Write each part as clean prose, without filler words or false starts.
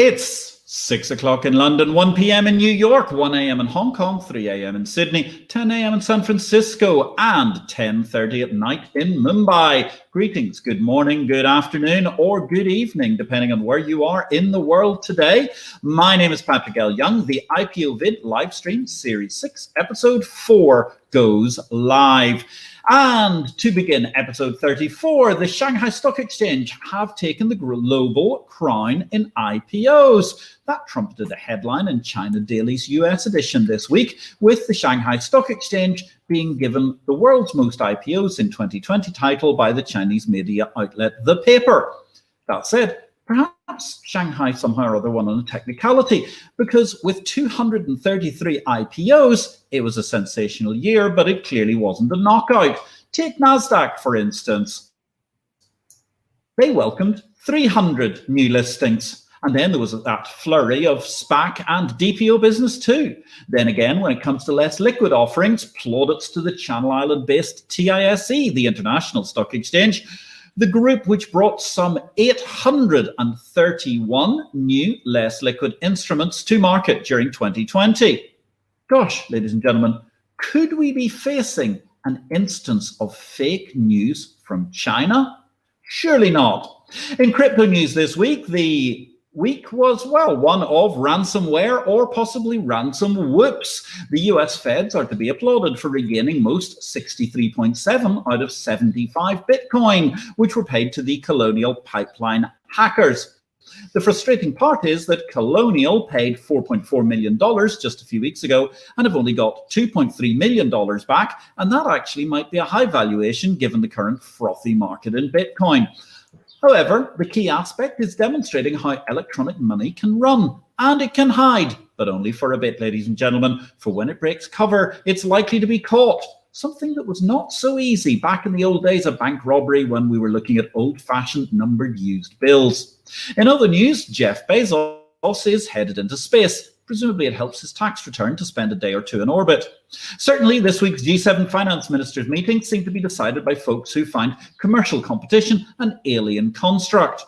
It's 6 o'clock in London, 1 p.m. in New York, 1 a.m. in Hong Kong, 3 a.m. in Sydney, 10 a.m. in San Francisco, and 10:30 at night in Mumbai. Greetings, good morning, good afternoon, or good evening, depending on where you are in the world today. My name is Patrick L. Young. The IPO-VID Livestream Series 6, Episode 4 goes live. And to begin episode 34, the Shanghai Stock Exchange have taken the global crown in IPOs. That trumpeted a headline in China Daily's US edition this week, with the Shanghai Stock Exchange being given the world's most IPOs in 2020 title by the Chinese media outlet The Paper. That said, perhaps Shanghai somehow or other won on a technicality, because with 233 IPOs, it was a sensational year, but it clearly wasn't a knockout. Take NASDAQ, for instance. They welcomed 300 new listings. And then there was that flurry of SPAC and DPO business too. Then again, when it comes to less liquid offerings, plaudits to the Channel Island-based TISE, the International Stock Exchange, the group which brought some 831 new, less liquid instruments to market during 2020. Gosh, ladies and gentlemen, could we be facing an instance of fake news from China? Surely not. In crypto news this week, the week was, well, one of ransomware or possibly ransom whoops. The US feds are to be applauded for regaining most 63.7 out of 75 Bitcoin, which were paid to the Colonial Pipeline hackers. The frustrating part is that Colonial paid $4.4 million just a few weeks ago and have only got $2.3 million back, and that actually might be a high valuation given the current frothy market in Bitcoin. However, the key aspect is demonstrating how electronic money can run, and it can hide, but only for a bit, ladies and gentlemen, for when it breaks cover, it's likely to be caught. Something that was not so easy back in the old days of bank robbery when we were looking at old-fashioned numbered used bills. In other news, Jeff Bezos is headed into space. Presumably it helps his tax return to spend a day or two in orbit. Certainly, this week's G7 finance ministers meeting seemed to be decided by folks who find commercial competition an alien construct.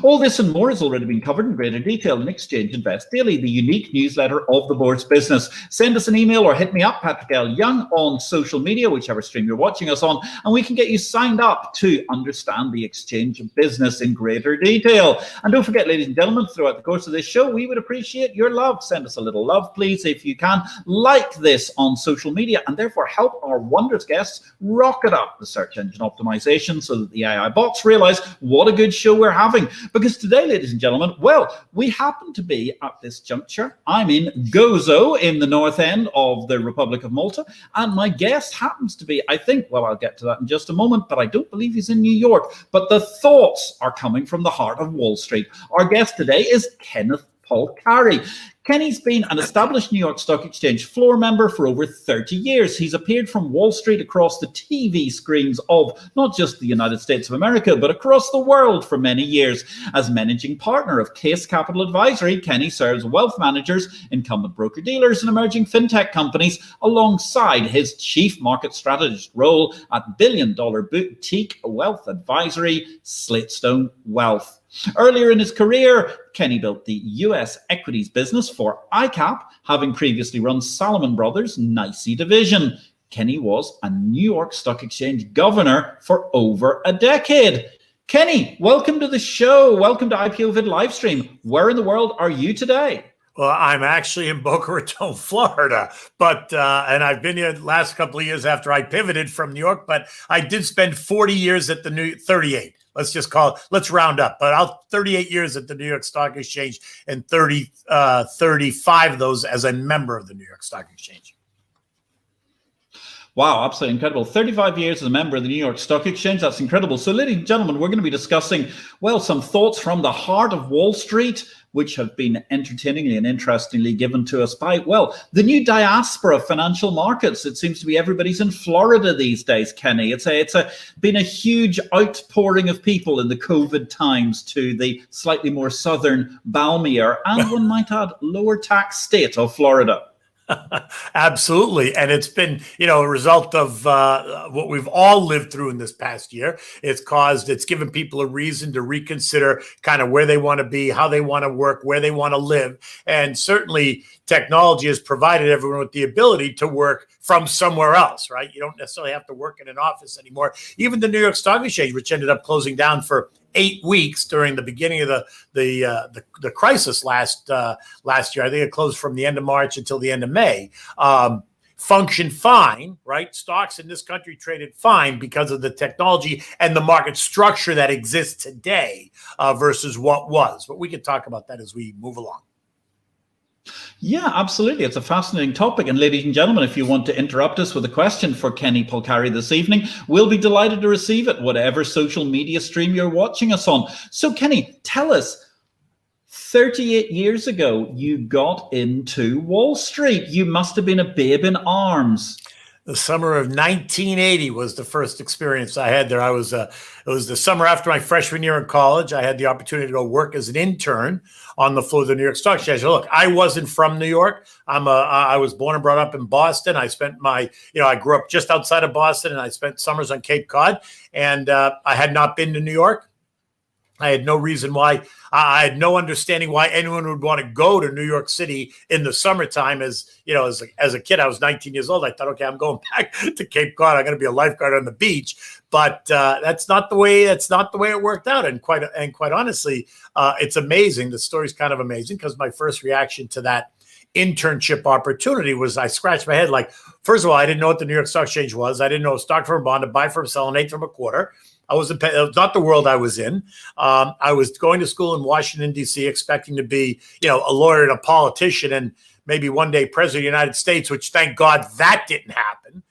All this and more has already been covered in greater detail in Exchange Invest Daily, the unique newsletter of the board's business. Send us an email or hit me up, Patrick L. Young, on social media, whichever stream you're watching us on, and we can get you signed up to understand the exchange of business in greater detail. And don't forget, ladies and gentlemen, throughout the course of this show, we would appreciate your love. Send us a little love, please, if you can. Like this on social media, and therefore help our wondrous guests rocket up the search engine optimization so that the AI bots realize what a good show we're having. Because today, ladies and gentlemen, well, we happen to be at this juncture. I'm in Gozo in the north end of the Republic of Malta, and my guest happens to be, I think, well, I'll get to that in just a moment, but I don't believe he's in New York. But the thoughts are coming from the heart of Wall Street. Our guest today is Kenneth Polcari. Kenny's been an established New York Stock Exchange floor member for over 30 years. He's appeared from Wall Street across the TV screens of not just the United States of America, but across the world for many years. As managing partner of Kace Capital Advisory, Kenny serves wealth managers, incumbent broker-dealers, and emerging fintech companies alongside his Chief Market Strategist role at billion-dollar boutique wealth advisory, Slatestone Wealth. Earlier in his career, Kenny built the US equities business for ICAP, having previously run Salomon Brothers NYSE division. Kenny was a New York Stock Exchange governor for over a decade. Kenny, welcome to the show. Welcome to IPO-VID Livestream. Where in the world are you today? Well, I'm actually in Boca Raton, Florida, but and I've been here the last couple of years after I pivoted from New York, but I did spend 40 years at the 38. Let's just call it, let's round up, but 38 years at the New York Stock Exchange and 35 of those as a member of the New York Stock Exchange. Wow, absolutely incredible. 35 years as a member of the New York Stock Exchange. That's incredible. So, ladies and gentlemen, we're going to be discussing, well, some thoughts from the heart of Wall Street, which have been entertainingly and interestingly given to us by, well, the new diaspora of financial markets. It seems to be everybody's in Florida these days, Kenny. It's been a huge outpouring of people in the COVID times to the slightly more southern, balmier, and one might add, lower tax state of Florida. Absolutely. And it's been, a result of what we've all lived through in this past year. It's given people a reason to reconsider kind of where they want to be, how they want to work, where they want to live. And certainly technology has provided everyone with the ability to work from somewhere else, right? You don't necessarily have to work in an office anymore. Even the New York Stock Exchange, which ended up closing down for 8 weeks during the beginning of the crisis last year. I think it closed from the end of March until the end of May. Functioned fine, right? Stocks in this country traded fine because of the technology and the market structure that exists today versus what was. But we can talk about that as we move along. Yeah, absolutely. It's a fascinating topic. And ladies and gentlemen, if you want to interrupt us with a question for Kenny Polcari this evening, we'll be delighted to receive it, whatever social media stream you're watching us on. So Kenny, tell us, 38 years ago, you got into Wall Street. You must have been a babe in arms. The summer of 1980 was the first experience I had there. It was the summer after my freshman year in college. I had the opportunity to go work as an intern on the floor of the New York Stock Exchange. Look, I wasn't from New York. I was born and brought up in Boston. I spent I grew up just outside of Boston, and I spent summers on Cape Cod. And I had not been to New York. I had no reason why. I had no understanding why anyone would want to go to New York City in the summertime. As a kid, I was 19 years old. I thought, okay, I'm going back to Cape Cod. I'm going to be a lifeguard on the beach. But that's not the way it worked out. And quite honestly, it's amazing. The story's kind of amazing because my first reaction to that internship opportunity was I scratched my head. Like, first of all, I didn't know what the New York Stock Exchange was. I didn't know a stock from a bond, a buy from, sell, an eighth from a quarter. It was not the world I was in. I was going to school in Washington, D.C., expecting to be, a lawyer and a politician and maybe one day president of the United States, which thank God that didn't happen.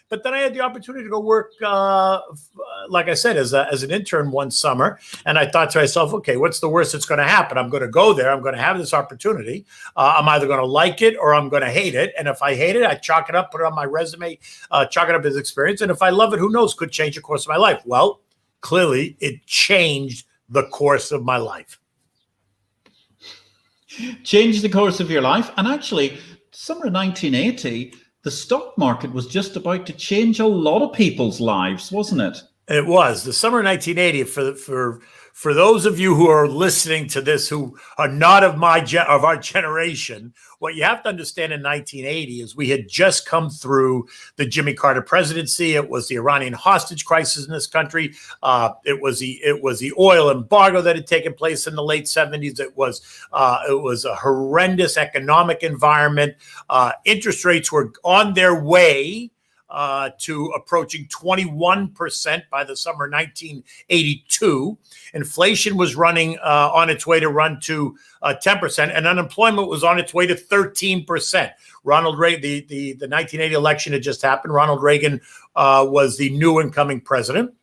But then I had the opportunity to go work, like I said, as an intern one summer. And I thought to myself, okay, what's the worst that's going to happen? I'm going to go there. I'm going to have this opportunity. I'm either going to like it or I'm going to hate it. And if I hate it, I chalk it up, put it on my resume, chalk it up as experience. And if I love it, who knows, could change the course of my life. Well, clearly it changed the course of my life. Changed the course of your life. And actually, summer 1980, the stock market was just about to change a lot of people's lives, wasn't it? It was. The summer of 1980, for those of you who are listening to this who are not of our generation, what you have to understand in 1980 is we had just come through the Jimmy Carter presidency. It was the Iranian hostage crisis in this country. It was the oil embargo that had taken place in the late 70s. It was a horrendous economic environment. Interest rates were on their way to approaching 21% by the summer 1982. Inflation was running on its way to run to 10%, and unemployment was on its way to 13%. Ronald Reagan, the 1980 election had just happened. Ronald Reagan was the new incoming president.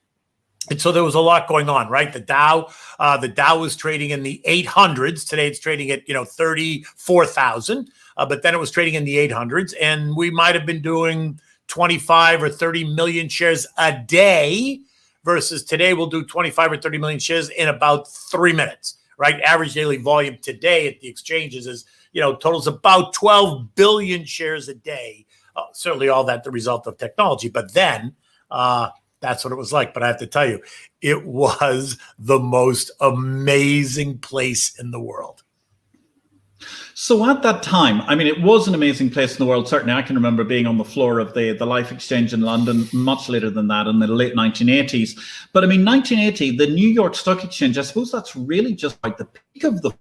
And so there was a lot going on, right? The Dow was trading in the 800s. Today it's trading at 34,000, but then it was trading in the 800s, and we might have been doing 25 or 30 million shares a day versus today we'll do 25 or 30 million shares in about 3 minutes, right? Average daily volume today at the exchanges is, totals about 12 billion shares a day. Certainly all that the result of technology. But then that's what it was like. But I have to tell you, it was the most amazing place in the world. So at that time, I mean, it was an amazing place in the world. Certainly, I can remember being on the floor of the Life Exchange in London much later than that in the late 1980s. But I mean, 1980, the New York Stock Exchange, I suppose that's really just like the peak of the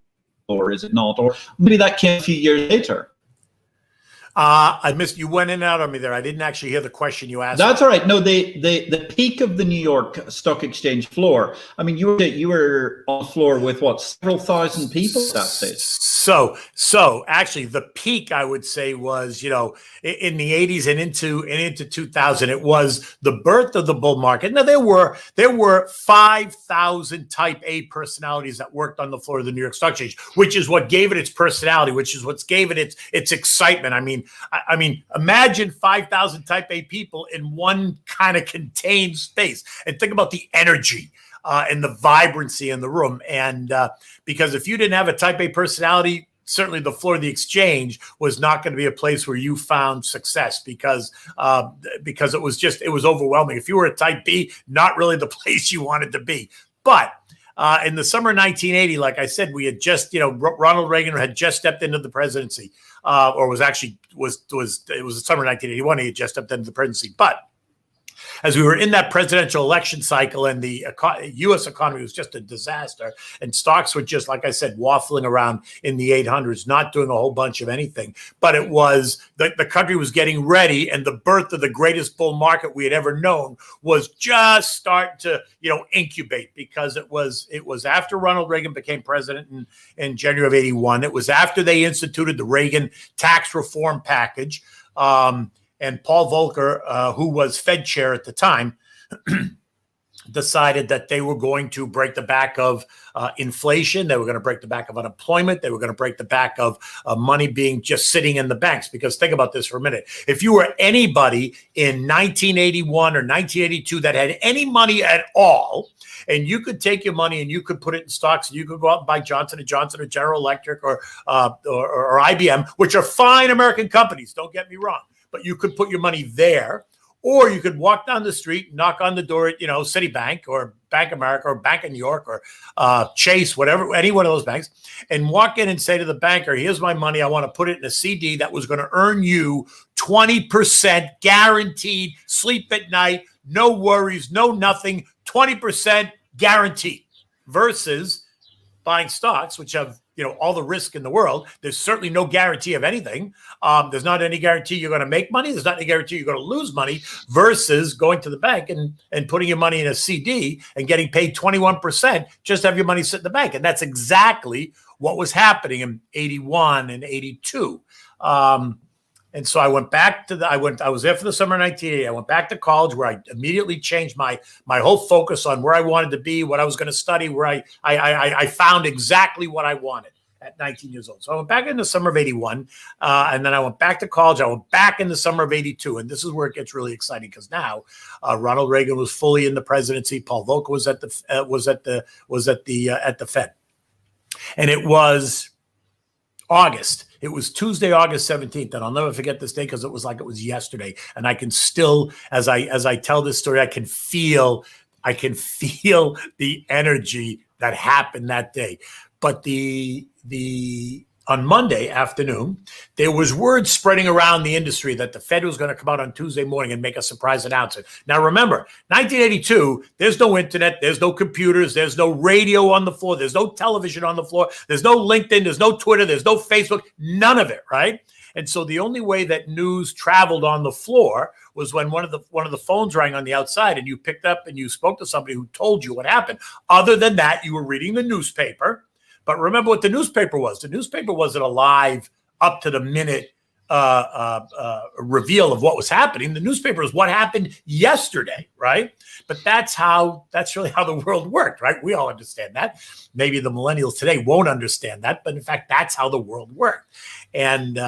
floor, is it not? Or maybe that came a few years later. I missed, you went in and out on me there. I didn't actually hear the question you asked. That's all right. No, the peak of the New York Stock Exchange floor. I mean, you were on the floor with what, several thousand people at that stage? So actually the peak I would say was, in the 80s and into 2000, it was the birth of the bull market. Now there were 5,000 type A personalities that worked on the floor of the New York Stock Exchange, which is what gave it its personality, which is what gave it its excitement. I mean, imagine 5,000 type A people in one kind of contained space, and think about the energy and the vibrancy in the room. And because if you didn't have a type A personality, certainly the floor of the exchange was not going to be a place where you found success because it was overwhelming. If you were a type B, not really the place you wanted to be. But in the summer of 1980, like I said, we had just, Ronald Reagan had just stepped into the presidency, or it was the summer of 1981. He had just stepped into the presidency. But as we were in that presidential election cycle and the U.S. economy was just a disaster and stocks were just, like I said, waffling around in the 800s, not doing a whole bunch of anything. But it was the country was getting ready, and the birth of the greatest bull market we had ever known was just starting to, incubate, because it was after Ronald Reagan became president in January of 81. It was after they instituted the Reagan tax reform package. And Paul Volcker, who was Fed chair at the time, decided that they were going to break the back of inflation. They were going to break the back of unemployment. They were going to break the back of money being just sitting in the banks. Because think about this for a minute. If you were anybody in 1981 or 1982 that had any money at all, and you could take your money and you could put it in stocks, and you could go out and buy Johnson & Johnson or General Electric or IBM, which are fine American companies, don't get me wrong. But you could put your money there, or you could walk down the street, knock on the door at, Citibank or Bank of America or Bank of New York or Chase, whatever, any one of those banks, and walk in and say to the banker, here's my money. I want to put it in a CD that was going to earn you 20% guaranteed, sleep at night, no worries, no nothing, 20% guaranteed, versus buying stocks, which have all the risk in the world. There's certainly no guarantee of anything. There's not any guarantee you're going to make money. There's not any guarantee you're going to lose money, versus going to the bank and putting your money in a CD and getting paid 21%, just have your money sit in the bank. And that's exactly what was happening in 81 and 82. And so I went back to I was there for the summer of 1980. I went back to college, where I immediately changed my whole focus on where I wanted to be, what I was going to study, where I found exactly what I wanted at 19 years old. So I went back in the summer of 81, and then I went back to college. I went back in the summer of 82. And this is where it gets really exciting, because now Ronald Reagan was fully in the presidency. Paul Volcker was at the Fed. And it was August. It was Tuesday, August 17th. And I'll never forget this day, because it was like it was yesterday. And I can still, as I tell this story, I can feel the energy that happened that day. But on Monday afternoon, there was word spreading around the industry that the Fed was going to come out on Tuesday morning and make a surprise announcement. Now, remember, 1982, there's no internet, there's no computers, there's no radio on the floor, there's no television on the floor, there's no LinkedIn, there's no Twitter, there's no Facebook, none of it, right? And so the only way that news traveled on the floor was when one of the phones rang on the outside, and you picked up and you spoke to somebody who told you what happened. Other than that, you were reading the newspaper. But remember what the newspaper was. The newspaper wasn't a live, up-to-the-minute reveal of what was happening. The newspaper is what happened yesterday, right? But that's really how the world worked, right? We all understand that. Maybe the millennials today won't understand that, but in fact, that's how the world worked. And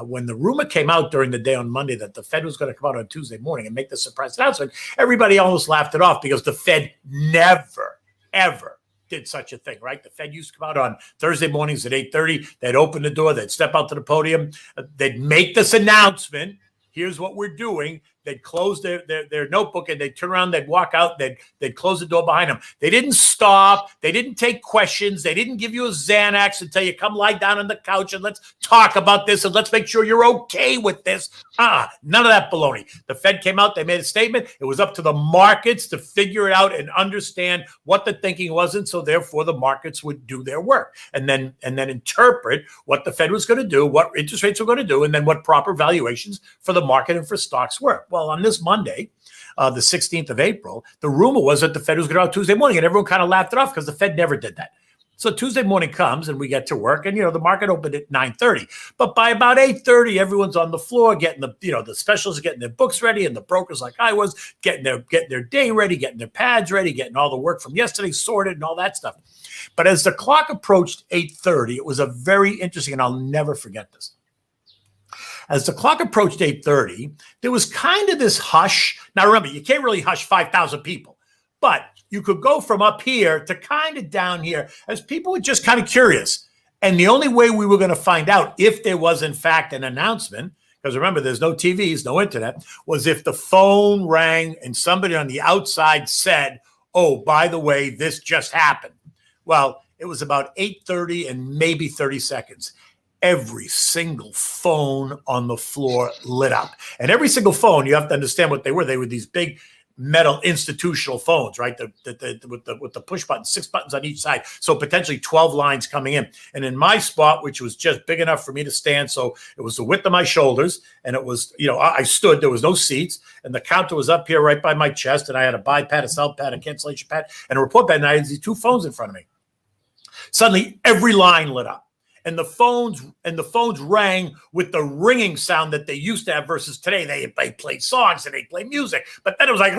when the rumor came out during the day on Monday that the Fed was going to come out on Tuesday morning and make the surprise announcement, everybody almost laughed it off, because the Fed never, ever did such a thing, right? The Fed used to come out on Thursday mornings at 8:30. They'd open the door. They'd step out to the podium. They'd make this announcement. Here's what we're doing. They'd close their notebook, and they'd turn around. They'd walk out. They'd close the door behind them. They didn't stop. They didn't take questions. They didn't give you a Xanax and tell you, come lie down on the couch and let's talk about this and let's make sure you're okay with this. None of that baloney. The Fed came out. They made a statement. It was up to the markets to figure it out and understand what the thinking was, and so therefore the markets would do their work and then interpret what the Fed was going to do, what interest rates were going to do, and then what proper valuations for the market and for stocks were. Well, on this Monday, the 16th of April, the rumor was that the Fed was going to go out Tuesday morning, and everyone kind of laughed it off, because the Fed never did that. So Tuesday morning comes, and we get to work, and the market opened at 9:30. But by about 8:30, everyone's on the floor getting the specialists are getting their books ready, and the brokers, like I was, getting their day ready, getting their pads ready, getting all the work from yesterday sorted and all that stuff. But as the clock approached 8:30, it was a very interesting, and I'll never forget this. As the clock approached 8:30, there was kind of this hush. Now, remember, you can't really hush 5,000 people, but you could go from up here to kind of down here, as people were just kind of curious. And the only way we were going to find out if there was, in fact, an announcement, because remember, there's no TVs, no internet, was if the phone rang and somebody on the outside said, oh, by the way, this just happened. Well, it was about 8:30 and maybe 30 seconds. Every single phone on the floor lit up. And every single phone, you have to understand what they were. They were these big metal institutional phones, right? With the push button, 6 buttons on each side. So potentially 12 lines coming in. And in my spot, which was just big enough for me to stand, so it was the width of my shoulders, and it was, I stood, there was no seats, and the counter was up here right by my chest, and I had a buy pad, a sell pad, a cancellation pad, and a report pad, and I had these two phones in front of me. Suddenly, every line lit up. And the phones rang with the ringing sound that they used to have versus today. They play songs and they play music, but then it was like,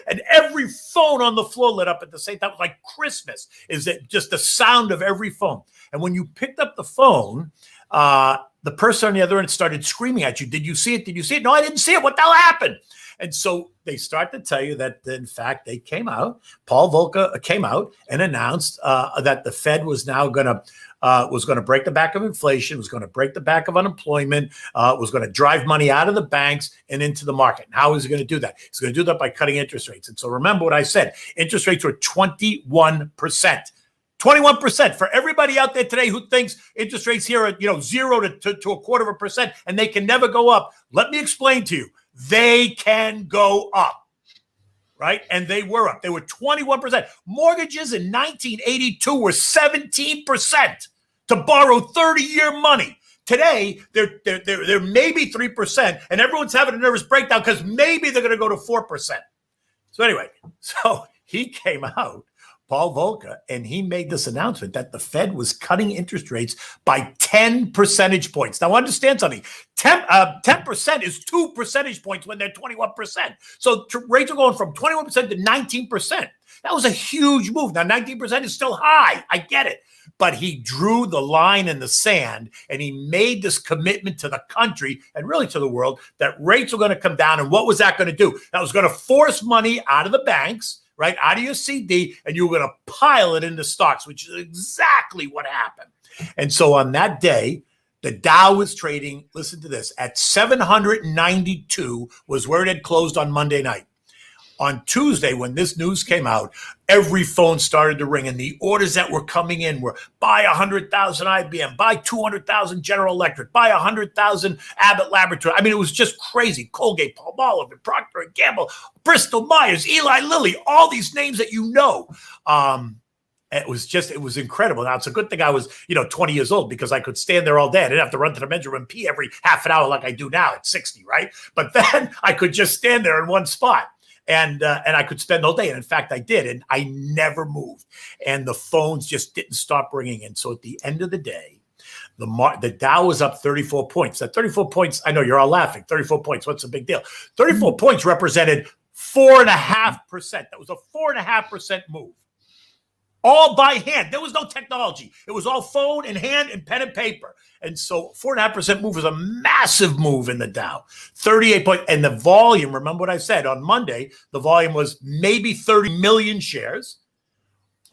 and every phone on the floor lit up at the same time. It was like Christmas. Is it just the sound of every phone? And when you picked up the phone, the person on the other end started screaming at you. Did you see it? Did you see it? No, I didn't see it. What the hell happened? And so they start to tell you that, in fact, they came out. Paul Volcker came out and announced that the Fed was now going to break the back of inflation, was going to break the back of unemployment, was going to drive money out of the banks and into the market. And how is he going to do that? He's going to do that by cutting interest rates. And so remember what I said. Interest rates were 21%. 21% for everybody out there today who thinks interest rates here are 0 to 0.25% and they can never go up. Let me explain to you. They can go up, right? And they were up. They were 21%. Mortgages in 1982 were 17% to borrow 30-year money. Today, they're maybe 3%, and everyone's having a nervous breakdown because maybe they're going to go to 4%. So anyway, so he came out, Paul Volcker, and he made this announcement that the Fed was cutting interest rates by 10 percentage points. Now, understand something. 10% is 2 percentage points when they're 21%. So rates are going from 21% to 19%. That was a huge move. Now, 19% is still high. I get it. But he drew the line in the sand, and he made this commitment to the country and really to the world that rates were going to come down. And what was that going to do? That was going to force money out of the banks, right, out of your CD, and you were going to pile it into stocks, which is exactly what happened. And so on that day, the Dow was trading, listen to this, at 792 was where it had closed on Monday night. On Tuesday, when this news came out, every phone started to ring, and the orders that were coming in were buy 100,000 IBM, buy 200,000 General Electric, buy 100,000 Abbott Laboratory. I mean, it was just crazy. Colgate, Palmolive, and Procter & Gamble, Bristol Myers, Eli Lilly, all these names that you know. It was incredible. Now, it's a good thing I was, 20 years old because I could stand there all day. I didn't have to run to the men's room and pee every half an hour like I do now at 60, right? But then I could just stand there in one spot. And I could spend all day. And in fact, I did. And I never moved. And the phones just didn't stop ringing. And so at the end of the day, the Dow was up 34 points. That 34 points, I know you're all laughing. 34 points, what's the big deal? 34 points represented 4.5%. That was a 4.5% move. All by hand. There was no technology. It was all phone and hand and pen and paper. And so 4.5% move was a massive move in the Dow. 38 points. And the volume, remember what I said, on Monday, the volume was maybe 30 million shares.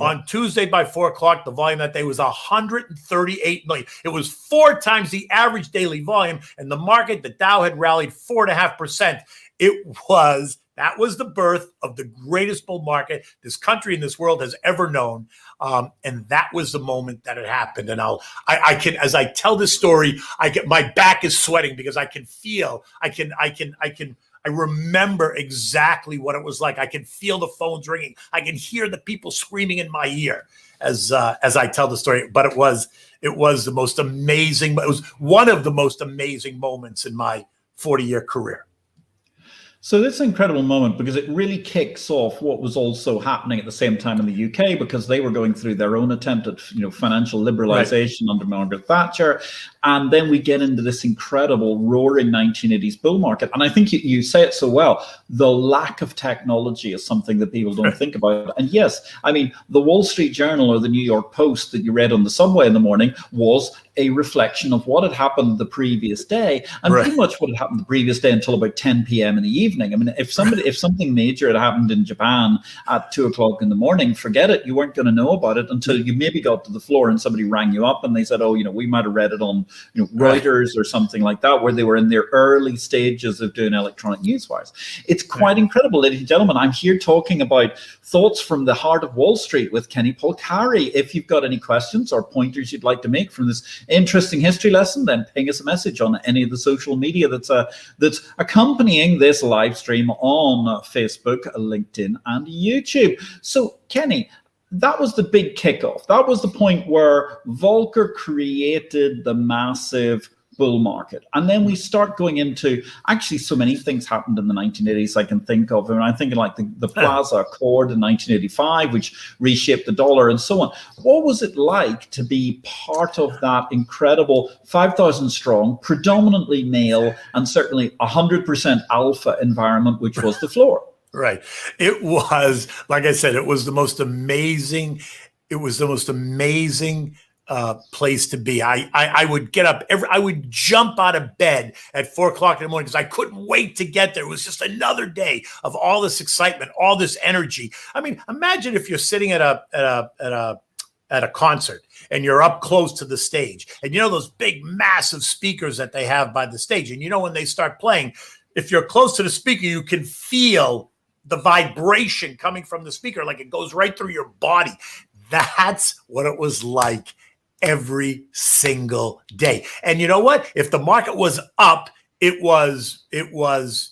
Yeah. On Tuesday by 4 o'clock, the volume that day was 138 million. It was 4 times the average daily volume. And the market, the Dow had rallied 4.5%. That was the birth of the greatest bull market this country and this world has ever known. And that was the moment that it happened. And I can, as I tell this story, my back is sweating because I can feel, I remember exactly what it was like. I can feel the phones ringing. I can hear the people screaming in my ear as I tell the story. But it was the most amazing, it was one of the most amazing moments in my 40-year career. So this incredible moment, because it really kicks off what was also happening at the same time in the UK, because they were going through their own attempt at financial liberalization under Margaret Thatcher. And then we get into this incredible roaring 1980s bull market. And I think you say it so well, the lack of technology is something that people don't think about. And yes, I mean, the Wall Street Journal or the New York Post that you read on the subway in the morning was a reflection of what had happened the previous day, and pretty much what had happened the previous day until about 10 p.m. in the evening. I mean, if something major had happened in Japan at 2 o'clock in the morning, forget it. You weren't going to know about it until you maybe got to the floor and somebody rang you up and they said, oh, we might have read it on Reuters or something like that, where they were in their early stages of doing electronic newswires. It's quite incredible, ladies and gentlemen. I'm here talking about thoughts from the heart of Wall Street with Kenny Polcari. If you've got any questions or pointers you'd like to make from this interesting history lesson, then ping us a message on any of the social media that's accompanying this live stream on Facebook, LinkedIn, and YouTube. So, Kenny, that was the big kickoff. That was the point where Volcker created the massive bull market. And then we start going into, actually, so many things happened in the 1980s I can think of. And I'm thinking like the Plaza Accord in 1985, which reshaped the dollar and so on. What was it like to be part of that incredible 5,000 strong, predominantly male, and certainly 100% alpha environment, which was the floor? Right. It was, like I said, it was the most amazing. It was the most amazing place to be. I would get up I would jump out of bed at 4 o'clock in the morning because I couldn't wait to get there. It was just another day of all this excitement, all this energy. I mean, imagine if you're sitting at a concert and you're up close to the stage, and those big, massive speakers that they have by the stage, and when they start playing, if you're close to the speaker, you can feel the vibration coming from the speaker, like it goes right through your body. That's what it was like every single day. And you know what? If the market was up, it was,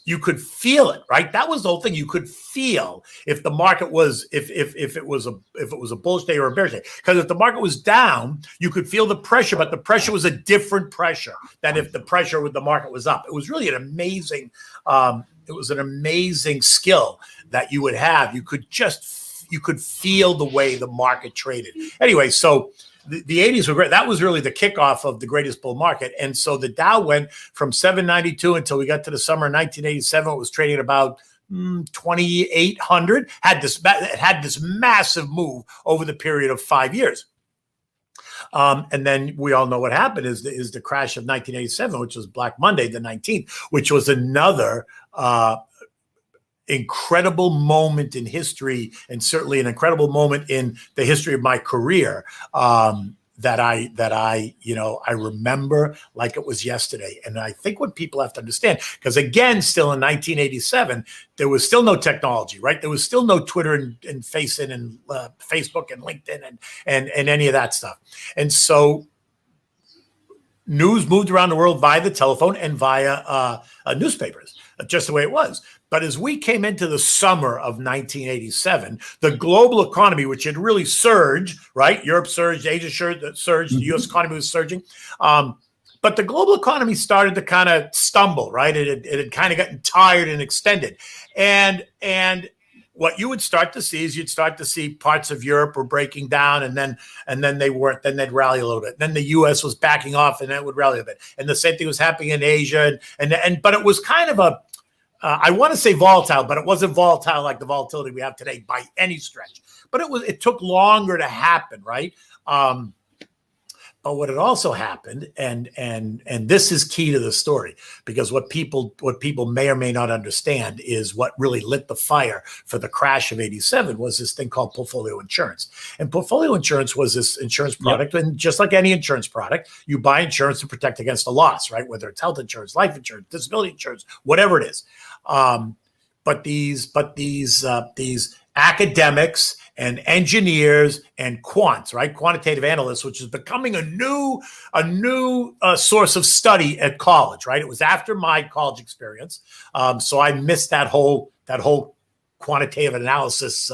you could feel it, right? That was the whole thing. You could feel if the market was, if it was a bullish day or a bearish day. Because if the market was down, you could feel the pressure, but the pressure was a different pressure than if the pressure with the market was up. It was really an amazing, skill that you would have. You could feel the way the market traded. Anyway, so the 80s were great. That was really the kickoff of the greatest bull market. And so the Dow went from 792 until we got to the summer of 1987. It was trading at about 2,800. It had this massive move over the period of 5 years. And then we all know what happened is the crash of 1987, which was Black Monday, the 19th, which was another incredible moment in history, and certainly an incredible moment in the history of my career, that I remember like it was yesterday. And I think what people have to understand, because again, still in 1987, there was still no technology, right? There was still no Twitter and Facebook and LinkedIn and any of that stuff. And so news moved around the world via the telephone and via newspapers, just the way it was. But as we came into the summer of 1987, the global economy, which had really surged, right? Europe surged, Asia surged, the U.S. economy was surging. But the global economy started to kind of stumble, right? It had kind of gotten tired and extended. And what you would start to see is you'd start to see parts of Europe were breaking down, and then they weren't. Then they'd rally a little bit. Then the U.S. was backing off, and that would rally a bit. And the same thing was happening in Asia. But it was kind of I want to say volatile, but it wasn't volatile like the volatility we have today by any stretch. But it took longer to happen, right? But what had also happened, and this is key to the story, because what people may or may not understand is what really lit the fire for the crash of 87 was this thing called portfolio insurance. And portfolio insurance was this insurance product, and just like any insurance product, you buy insurance to protect against a loss, right? Whether it's health insurance, life insurance, disability insurance, whatever it is. But these academics and engineers and quants, right? Quantitative analysts, which is becoming a new source of study at college, right? It was after my college experience, so I missed that whole quantitative analysis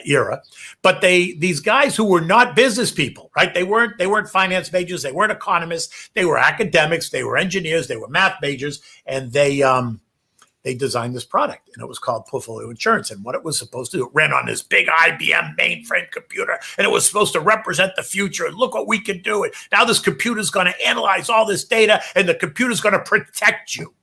era. But these guys who were not business people, right? They weren't finance majors, they weren't economists, they were academics, they were engineers, they were math majors, and they designed this product, and it was called portfolio insurance. And what it was supposed to do, it ran on this big IBM mainframe computer, and it was supposed to represent the future. And look what we can do. And now this computer is going to analyze all this data, and the computer is going to protect you.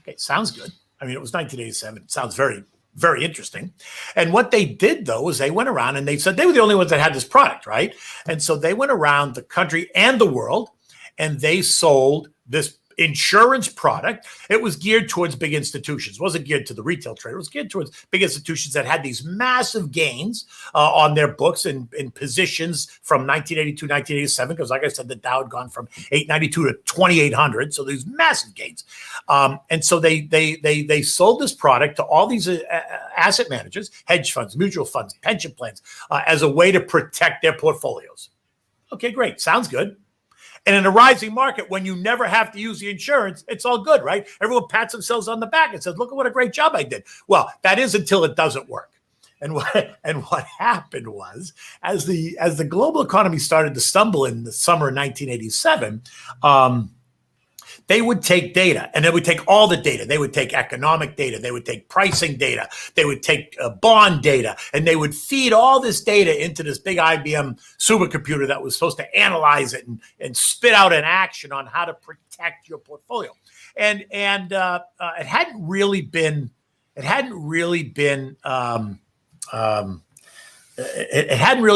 Okay, sounds good. I mean, it was 1987. It sounds very very interesting. And what they did, though, is they went around and they said they were the only ones that had this product, right? And so they went around the country and the world, and they sold this insurance product. It was geared towards big institutions. It wasn't geared to the retail trader. It was geared towards big institutions that had these massive gains on their books in positions from 1982, 1987, because like I said, the Dow had gone from 892 to 2,800. So these massive gains. And so they sold this product to all these asset managers, hedge funds, mutual funds, pension plans, as a way to protect their portfolios. Okay, great. Sounds good. And in a rising market, when you never have to use the insurance, it's all good, right? Everyone pats themselves on the back and says, look at what a great job I did. Well, that is until it doesn't work. And what happened was, as the global economy started to stumble in the summer of 1987, they would take data, and they would take all the data. They would take economic data. They would take pricing data. They would take bond data, and they would feed all this data into this big IBM supercomputer that was supposed to analyze it and spit out an action on how to protect your portfolio. And it hadn't really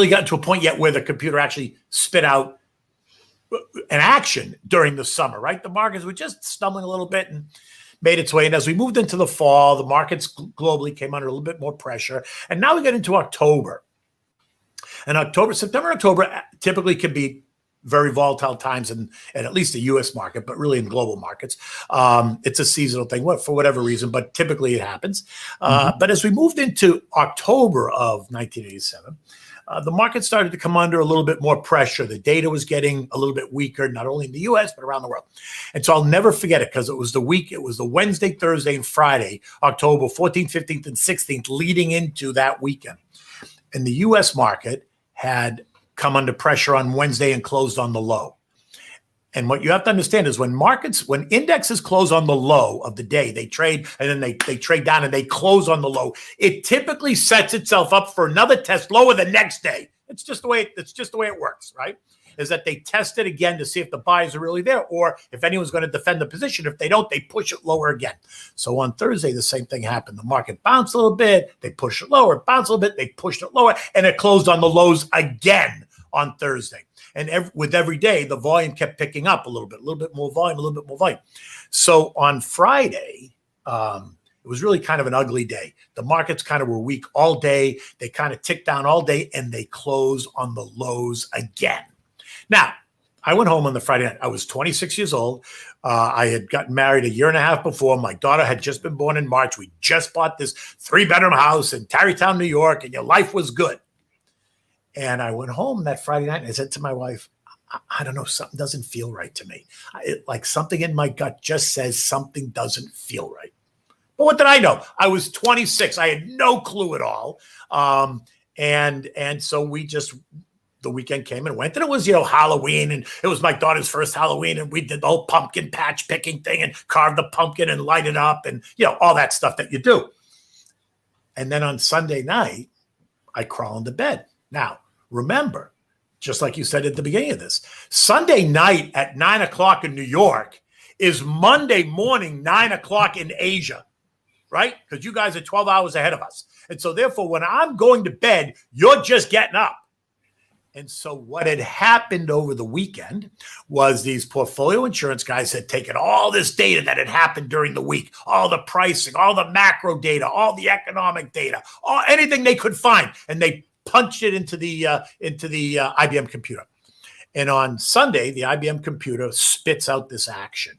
gotten to a point yet where the computer actually spit out an action during the summer, right? The markets were just stumbling a little bit and made its way. And as we moved into the fall, the markets globally came under a little bit more pressure. And now we get into October. And September, October typically can be very volatile times in at least the U.S. market, but really in global markets. It's a seasonal thing for whatever reason, but typically it happens. But as we moved into October of 1987, the market started to come under a little bit more pressure. The data was getting a little bit weaker, not only in the U.S., but around the world. And so I'll never forget it because it was the Wednesday, Thursday, and Friday, October 14th, 15th, and 16th, leading into that weekend. And the U.S. market had come under pressure on Wednesday and closed on the low. And what you have to understand is when indexes close on the low of the day, they trade and then they trade down and they close on the low. It typically sets itself up for another test lower the next day. It's just the way it works, right? Is that they test it again to see if the buyers are really there or if anyone's going to defend the position. If they don't, they push it lower again. So on Thursday, the same thing happened. The market bounced a little bit, they pushed it lower, bounced a little bit, they pushed it lower, and it closed on the lows again on Thursday. And with every day, the volume kept picking up a little bit more volume, a little bit more volume. So on Friday, it was really kind of an ugly day. The markets kind of were weak all day. They kind of ticked down all day, and they closed on the lows again. Now, I went home on the Friday night. I was 26 years old. I had gotten married a year and a half before. My daughter had just been born in March. We just bought this 3-bedroom house in Tarrytown, New York, and your life was good. And I went home that Friday night and I said to my wife, I don't know, something doesn't feel right to me. Like something in my gut just says something doesn't feel right. But what did I know? I was 26. I had no clue at all. And so the weekend came and went. And it was, Halloween. And it was my daughter's first Halloween. And we did the whole pumpkin patch picking thing and carved the pumpkin and light it up and, all that stuff that you do. And then on Sunday night, I crawl into bed. Now, remember, just like you said at the beginning of this, Sunday night at 9:00 in New York is Monday morning, 9:00 in Asia, right? Because you guys are 12 hours ahead of us. And so therefore, when I'm going to bed, you're just getting up. And so what had happened over the weekend was these portfolio insurance guys had taken all this data that had happened during the week, all the pricing, all the macro data, all the economic data, anything they could find, and they punched it into the IBM computer. And on Sunday, the IBM computer spits out this action.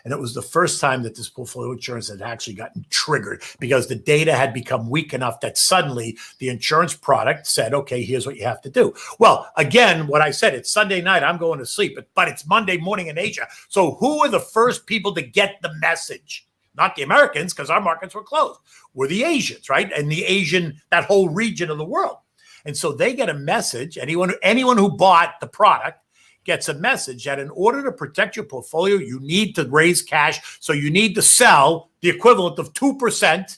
And it was the first time that this portfolio insurance had actually gotten triggered because the data had become weak enough that suddenly the insurance product said, okay, here's what you have to do. Well, again, what I said, it's Sunday night, I'm going to sleep, but it's Monday morning in Asia. So who are the first people to get the message? Not the Americans, because our markets were closed. We're the Asians, right? And that whole region of the world. And so they get a message. Anyone who bought the product gets a message that in order to protect your portfolio, you need to raise cash. So you need to sell the equivalent of 2%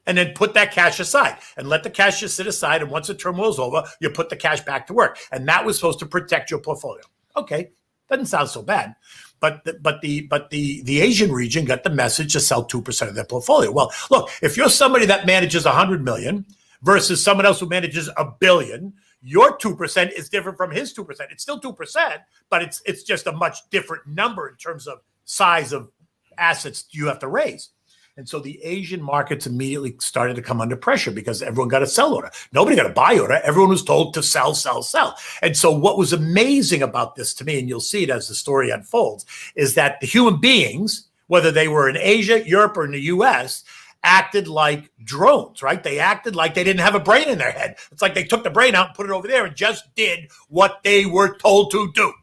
and then put that cash aside and let the cash just sit aside. And once the turmoil is over, you put the cash back to work. And that was supposed to protect your portfolio. Okay, doesn't sound so bad. the Asian region got the message to sell 2% of their portfolio. Well, look, if you're somebody that manages 100 million versus someone else who manages a billion, your 2% is different from his 2%. It's still 2%, but it's just a much different number in terms of size of assets you have to raise. And so the Asian markets immediately started to come under pressure because everyone got a sell order. Nobody got a buy order. Everyone was told to sell, sell, sell. And so what was amazing about this to me, and you'll see it as the story unfolds, is that the human beings, whether they were in Asia, Europe, or in the US, acted like drones, right? They acted like they didn't have a brain in their head. It's like they took the brain out and put it over there and just did what they were told to do.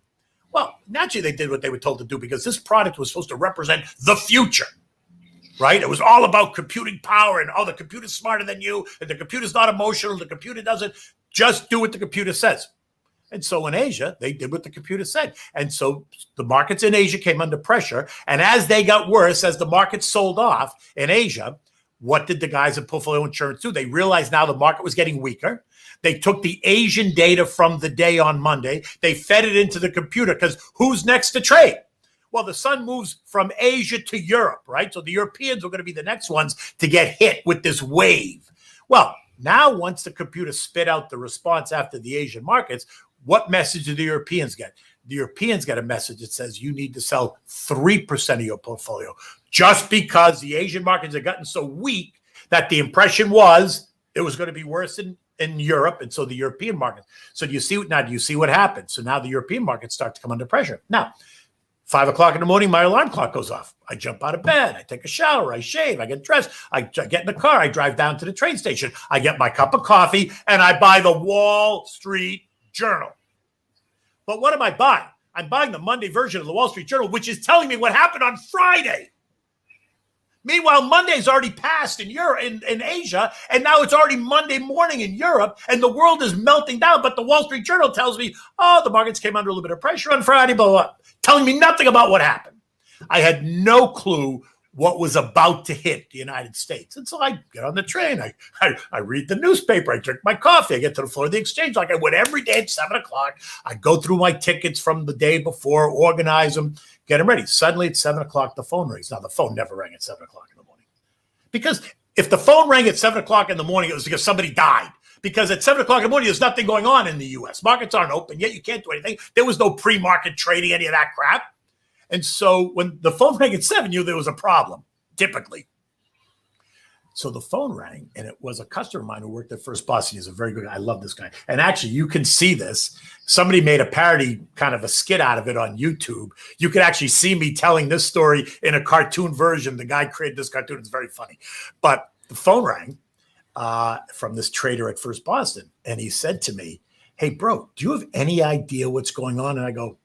Well, naturally, they did what they were told to do because this product was supposed to represent the future. Right? It was all about computing power and, oh, the computer's smarter than you, and the computer's not emotional, the computer doesn't, just do what the computer says. And so in Asia, they did what the computer said. And so the markets in Asia came under pressure. And as they got worse, as the market sold off in Asia, what did the guys at Portfolio Insurance do? They realized now the market was getting weaker. They took the Asian data from the day on Monday. They fed it into the computer because who's next to trade? Well, the sun moves from Asia to Europe, right? So the Europeans are going to be the next ones to get hit with this wave. Well, now once the computer spit out the response after the Asian markets, what message do the Europeans get? The Europeans get a message that says you need to sell 3% of your portfolio just because the Asian markets have gotten so weak that the impression was it was going to be worse in Europe. And so the European markets. So do you see what happened? So now the European markets start to come under pressure. Now, 5 o'clock in the morning, my alarm clock goes off. I jump out of bed. I take a shower. I shave. I get dressed. I get in the car. I drive down to the train station. I get my cup of coffee, and I buy the Wall Street Journal. But what am I buying? I'm buying the Monday version of the Wall Street Journal, which is telling me what happened on Friday. Meanwhile, Monday's already passed in Europe, in Asia, and now it's already Monday morning in Europe, and the world is melting down. But the Wall Street Journal tells me, oh, the markets came under a little bit of pressure on Friday, blah, blah, blah, telling me nothing about what happened. I had no clue what was about to hit the United States. And so I get on the train. I read the newspaper. I drink my coffee. I get to the floor of the exchange like I would every day at 7 o'clock. I go through my tickets from the day before, organize them, get them ready. Suddenly at 7 o'clock, the phone rings. Now, the phone never rang at 7 o'clock in the morning. Because if the phone rang at 7 o'clock in the morning, it was because somebody died. Because at 7 o'clock in the morning, there's nothing going on in the U.S. Markets aren't open yet. You can't do anything. There was no pre-market trading, any of that crap. And so when the phone rang at 7, you knew there was a problem, typically. So the phone rang, and it was a customer of mine who worked at First Boston. He's a very good guy. I love this guy. And actually, you can see this. Somebody made a parody, kind of a skit out of it on YouTube. You could actually see me telling this story in a cartoon version. The guy created this cartoon. It's very funny. But the phone rang from this trader at First Boston, and he said to me, hey, bro, do you have any idea what's going on? And I go,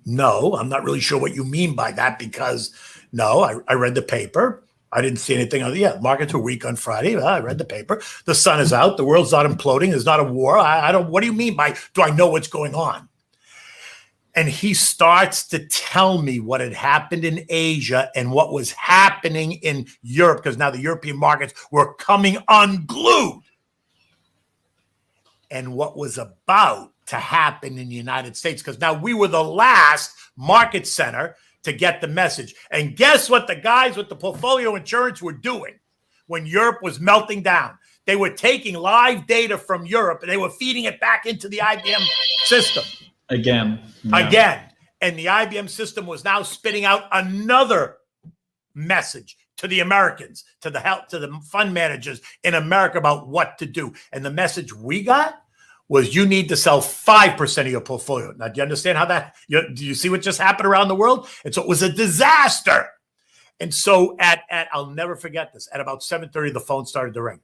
no, I'm not really sure what you mean by that because, no, I read the paper. I didn't see anything other. Yeah, markets were weak on Friday. Well, I read the paper. The sun is out. The world's not imploding. There's not a war. I don't. What do you mean by, do I know what's going on? And he starts to tell me what had happened in Asia and what was happening in Europe, because now the European markets were coming unglued. And what was about to happen in the United States, because now we were the last market center to get the message. And guess what the guys with the Portfolio Insurance were doing when Europe was melting down? They were taking live data from Europe and they were feeding it back into the IBM system. Again. And the IBM system was now spitting out another message to the Americans, to the fund managers in America about what to do. And the message we got was you need to sell 5% of your portfolio. Now, do you understand how that, do you see what just happened around the world? And so it was a disaster. And so I'll never forget this, at about 7:30, the phone started to ring.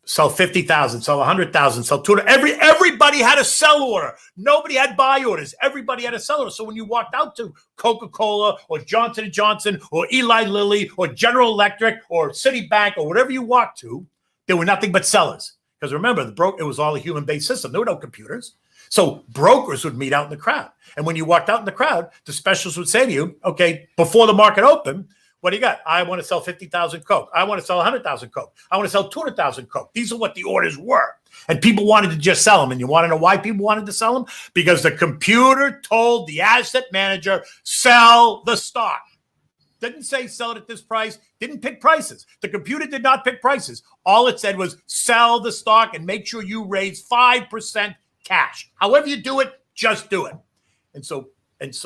Sell 50,000, sell 100,000, sell 200. Everybody had a sell order. Nobody had buy orders. Everybody had a sell order. So when you walked out to Coca-Cola or Johnson & Johnson or Eli Lilly or General Electric or Citibank or whatever you walked to, there were nothing but sellers. Because remember, it was all a human-based system. There were no computers. So brokers would meet out in the crowd. And when you walked out in the crowd, the specialists would say to you, okay, before the market opened, What do you got? I want to sell 50,000 Coke. I want to sell 100,000 Coke. I want to sell 200,000 Coke. These are what the orders were. And people wanted to just sell them. And you want to know why people wanted to sell them? Because the computer told the asset manager, sell the stock. Didn't say sell it at this price. Didn't pick prices. The computer did not pick prices. All it said was sell the stock and make sure you raise 5% cash. However you do it, just do it. And so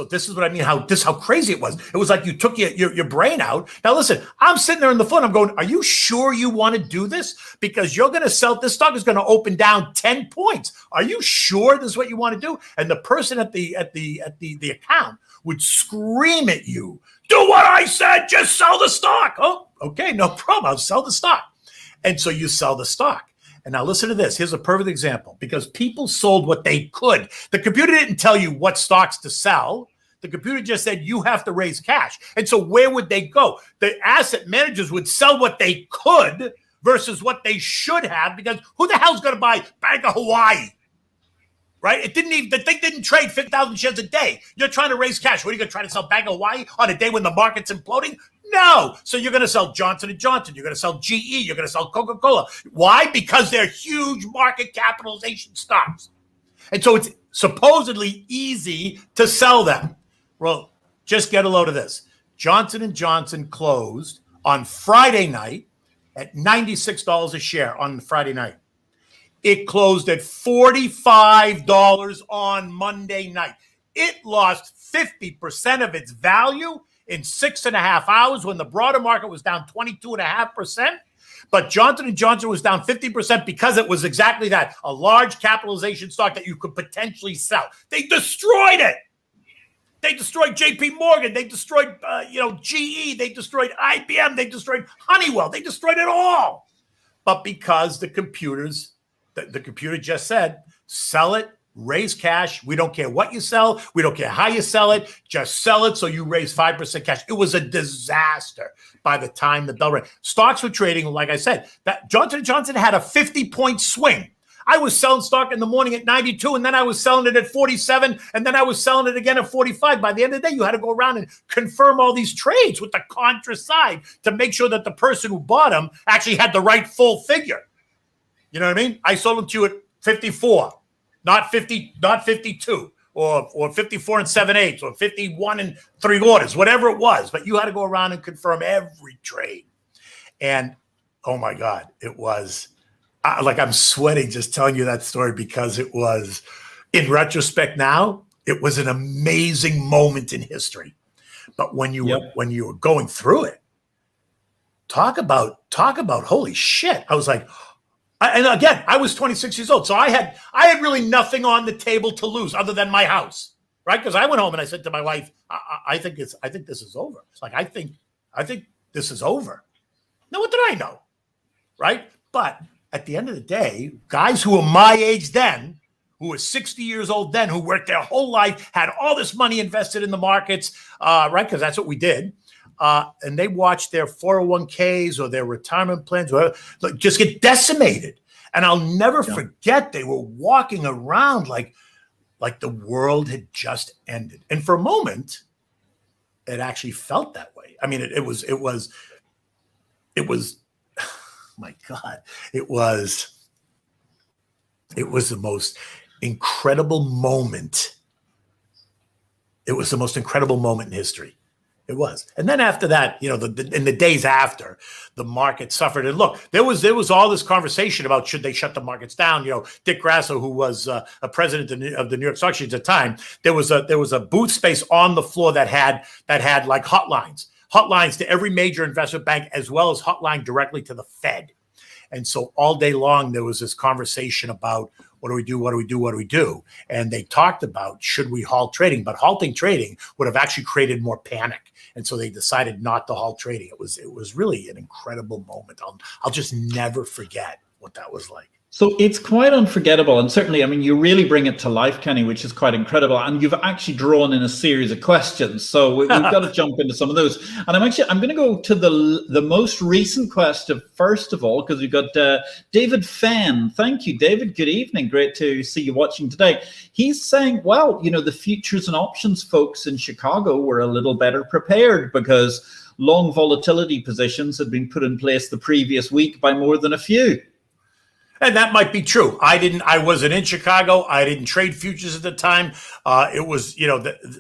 this is what I mean, how crazy it was. It was like you took your brain out. Now, listen, I'm sitting there in the phone. I'm going, are you sure you want to do this? Because you're going to sell, this stock is going to open down 10 points. Are you sure this is what you want to do? And the person at the account would scream at you, do what I said, just sell the stock. Oh, okay, no problem. I'll sell the stock. And so you sell the stock. And now listen to this. Here's a perfect example, because people sold what they could. The computer didn't tell you what stocks to sell. The computer just said you have to raise cash. And so where would they go? The asset managers would sell what they could versus what they should have, because who the hell's going to buy Bank of Hawaii? Right? The thing didn't trade 50,000 shares a day. You're trying to raise cash. What are you going to try to sell Bank of Hawaii on a day when the market's imploding? No. So you're going to sell Johnson & Johnson. You're going to sell GE. You're going to sell Coca-Cola. Why? Because they're huge market capitalization stocks. And so it's supposedly easy to sell them. Well, just get a load of this. Johnson & Johnson closed on Friday night at $96 a share on Friday night. It closed at $45 on Monday night. It lost 50% of its value in 6.5 hours when the broader market was down 22.5%. But Johnson & Johnson was down 50% because it was exactly that, a large capitalization stock that you could potentially sell. They destroyed it. They destroyed JP Morgan. They destroyed GE. They destroyed IBM. They destroyed Honeywell. They destroyed it all. But because the computer just said, sell it, raise cash. We don't care what you sell. We don't care how you sell it. Just sell it so you raise 5% cash. It was a disaster by the time the bell rang. Stocks were trading, like I said, that Johnson & Johnson had a 50-point swing. I was selling stock in the morning at 92, and then I was selling it at 47, and then I was selling it again at 45. By the end of the day, you had to go around and confirm all these trades with the contra side to make sure that the person who bought them actually had the right full figure. You know what I mean? I sold them to you at 54. Not 50, not 52, or 54 and 7/8, or 51 and 3/4, whatever it was. But you had to go around and confirm every trade. And oh my God, it was like I'm sweating just telling you that story, because it was, in retrospect now, it was an amazing moment in history. But when you were going through it, talk about holy shit. I was like, and again, I was 26 years old, so I had really nothing on the table to lose other than my house, right? Because I went home and I said to my wife, I think this is over. It's like I think this is over. Now, what did I know, right? But at the end of the day, guys who were my age then, who were 60 years old then, who worked their whole life, had all this money invested in the markets, right? Because that's what we did. And they watched their 401ks or their retirement plans just get decimated. And I'll never forget, they were walking around like the world had just ended. And for a moment, it actually felt that way. I mean, it was, my God, it was the most incredible moment. It was the most incredible moment in history. It was. And then after that, in the days after, the market suffered. And look, there was all this conversation about should they shut the markets down. Dick Grasso, who was a president of the New York Stock Exchange at the time, there was a booth space on the floor that had like hotlines to every major investment bank, as well as hotline directly to the Fed. And so all day long, there was this conversation about what do we do? What do we do? What do we do? And they talked about, should we halt trading? But halting trading would have actually created more panic. And so they decided not to halt trading. It was really an incredible moment. I'll just never forget what that was like. So it's quite unforgettable. And certainly, I mean, you really bring it to life, Kenny, which is quite incredible. And you've actually drawn in a series of questions. So we've got to jump into some of those. And I'm going to go to the most recent question first of all, because we've got David Fenn. Thank you, David. Good evening. Great to see you watching today. He's saying, well, the futures and options folks in Chicago were a little better prepared because long volatility positions had been put in place the previous week by more than a few. And that might be true. I wasn't in Chicago. I didn't trade futures at the time. It was,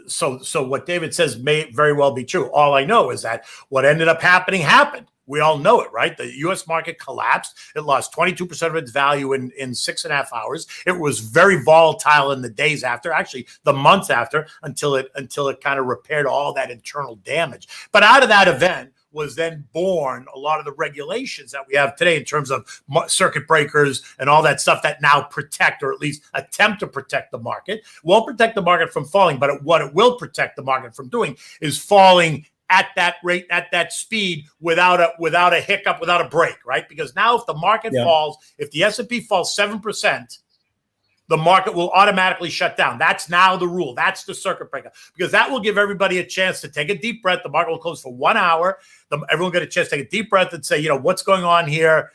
so what David says may very well be true. All I know is that what ended up happening happened. We all know it, right? The U.S. market collapsed. It lost 22% of its value in 6.5 hours. It was very volatile in the days after, actually the months after, until it kind of repaired all that internal damage. But out of that event was then born a lot of the regulations that we have today in terms of circuit breakers and all that stuff that now protect, or at least attempt to protect the market. Won't protect the market from falling, but what it will protect the market from doing is falling at that rate, at that speed, without a hiccup, without a break, right? Because now if the market falls, if the S&P falls 7%, the market will automatically shut down. That's now the rule. That's the circuit breaker, because that will give everybody a chance to take a deep breath. The market will close for 1 hour. Everyone will get a chance to take a deep breath and say, what's going on here?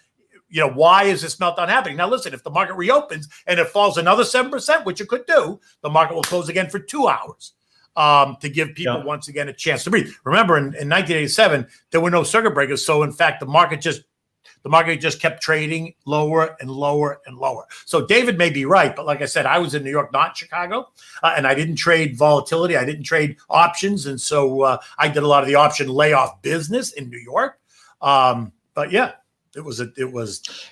Why is this meltdown happening? Now, listen, if the market reopens and it falls another 7%, which it could do, the market will close again for 2 hours. To give people once again a chance to breathe. Remember, in 1987, there were no circuit breakers. So in fact, the market just kept trading lower and lower and lower. So David may be right, but like I said, I was in New York, not Chicago, and I didn't trade volatility. I didn't trade options. And so I did a lot of the option layoff business in New York. But yeah. It was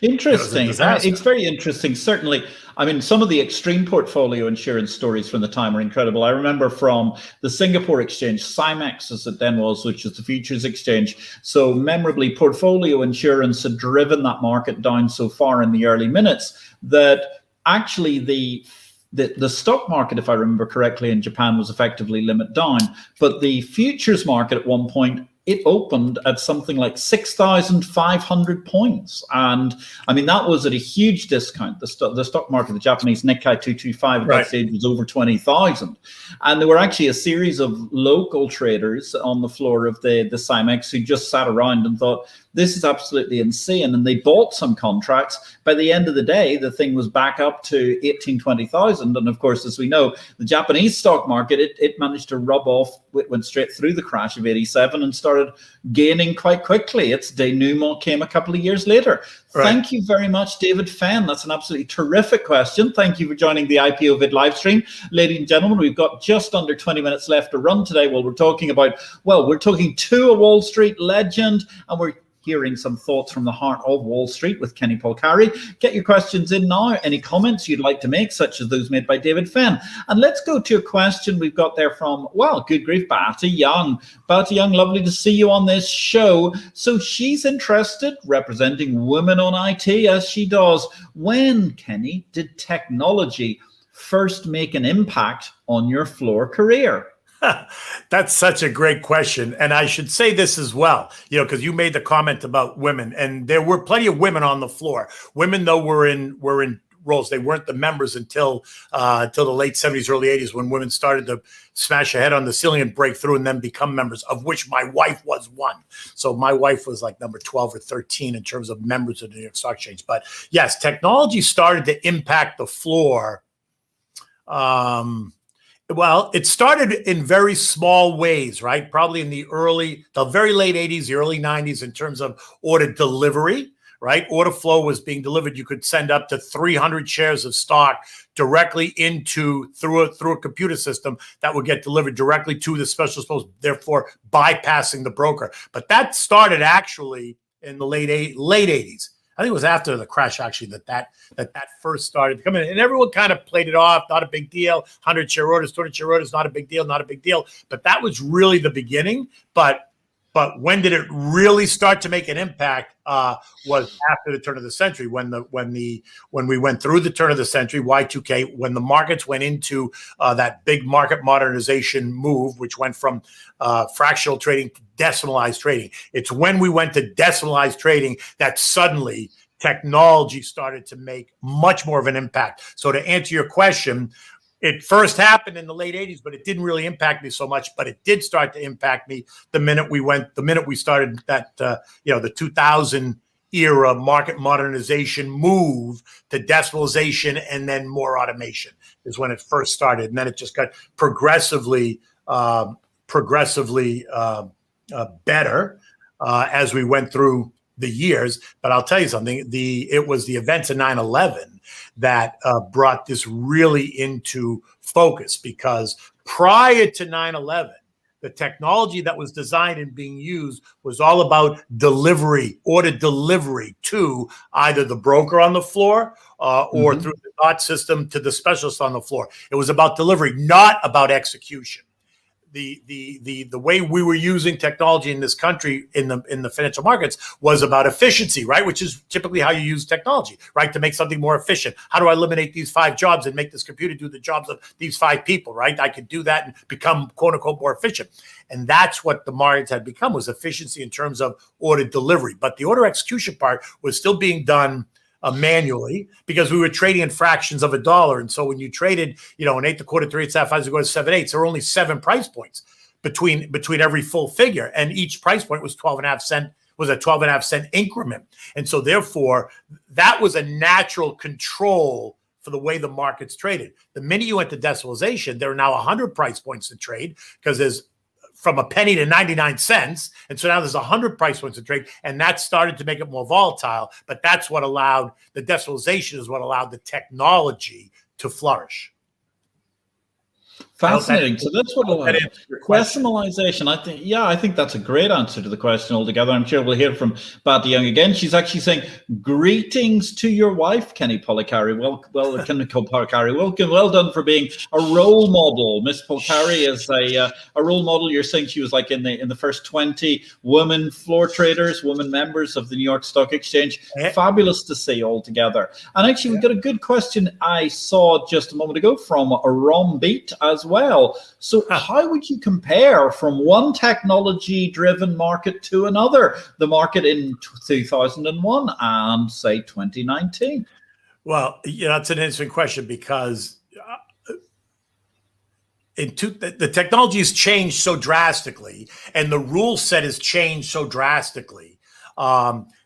interesting. It's very interesting. Certainly, I mean, some of the extreme portfolio insurance stories from the time are incredible. I remember from the Singapore exchange, Cymex as it then was, which is the futures exchange. So memorably, portfolio insurance had driven that market down so far in the early minutes that actually the stock market, if I remember correctly, in Japan was effectively limit down. But the futures market at one point, it opened at something like 6,500 points. And I mean, that was at a huge discount. The stock market, the Japanese Nikkei 225 at that stage was over 20,000. And there were actually a series of local traders on the floor of the Cymex who just sat around and thought, this is absolutely insane. And they bought some contracts. By the end of the day, the thing was back up to 18,000, 20,000. And of course, as we know, the Japanese stock market, it managed to rub off, it went straight through the crash of 87 and started gaining quite quickly. Its denouement came a couple of years later. Right. Thank you very much, David Fenn. That's an absolutely terrific question. Thank you for joining the IPO-VID live stream. Ladies and gentlemen, we've got just under 20 minutes left to run today. We're talking to a Wall Street legend, and we're hearing some thoughts from the heart of Wall Street with Kenny Polcari. Get your questions in now. Any comments you'd like to make, such as those made by David Fenn. And let's go to a question we've got there from, good grief, Batty Young. Batty Young, lovely to see you on this show. So she's interested, representing women on IT as she does. When, Kenny, did technology first make an impact on your floor career? That's such a great question. And I should say this as well, because you made the comment about women, and there were plenty of women on the floor. Women, though, were in roles. They weren't the members until the late 70s, early 80s, when women started to smash their head on the ceiling and break through and then become members, of which my wife was one. So my wife was like number 12 or 13 in terms of members of the New York Stock Exchange. But yes, technology started to impact the floor. Well, it started in very small ways, right? Probably in the very late 80s, the early 90s in terms of order delivery, right? Order flow was being delivered. You could send up to 300 shares of stock directly through a computer system that would get delivered directly to the special post, therefore bypassing the broker. But that started actually in the late 80s. I think it was after the crash, actually, that first started to come in. And everyone kind of played it off, not a big deal. 100-share orders, 200-share orders, not a big deal, not a big deal. But that was really the beginning. But when did it really start to make an impact was after the turn of the century, when we went through the turn of the century, Y2K, when the markets went into that big market modernization move, which went from fractional trading to decimalized trading. It's when we went to decimalized trading that suddenly technology started to make much more of an impact. So to answer your question, it first happened in the late 80s, but it didn't really impact me so much. But it did start to impact me the minute we started that, the 2000 era market modernization move to decimalization and then more automation is when it first started. And then it just got progressively better as we went through the years. But I'll tell you something, it was the events of 9/11 that brought this really into focus, because prior to 9/11, the technology that was designed and being used was all about delivery, order delivery to either the broker on the floor or through the DOT system to the specialist on the floor. It was about delivery, not about execution. The way we were using technology in this country in the financial markets was about efficiency, right? Which is typically how you use technology, right? To make something more efficient. How do I eliminate these 5 jobs and make this computer do the jobs of these 5 people, right? I could do that and become quote unquote more efficient. And that's what the markets had become, was efficiency in terms of order delivery. But the order execution part was still being done manually, because we were trading in fractions of a dollar. And so when you traded, an 8 1/4, 3 8/2, 5 go to 7 8, there were only 7 price points between every full figure. And each price point was 12.5 cent increment. And so therefore that was a natural control for the way the markets traded. The minute you went to decimalization, there are now 100 price points to trade, because there's from a penny to 99 cents. And so now there's 100 price points to trade, and that started to make it more volatile. But that's what allowed the decimalization, is what allowed the technology to flourish. Fascinating. So that's what allowed decimalization. I think that's a great answer to the question altogether. I'm sure we'll hear from Batty Young again. She's actually saying, greetings to your wife, Kenny Polcari. Kenny Polcari, well done for being a role model. Miss Polcari is a role model. You're saying she was like in the first 20 women floor traders, women members of the New York Stock Exchange. Yeah. Fabulous to see altogether. And actually, we got a good question I saw just a moment ago from Rom Beat as well. So how would you compare from one technology-driven market to another, the market in 2001 and say 2019? Well, that's an interesting question, because the technology has changed so drastically, and the rule set has changed so drastically,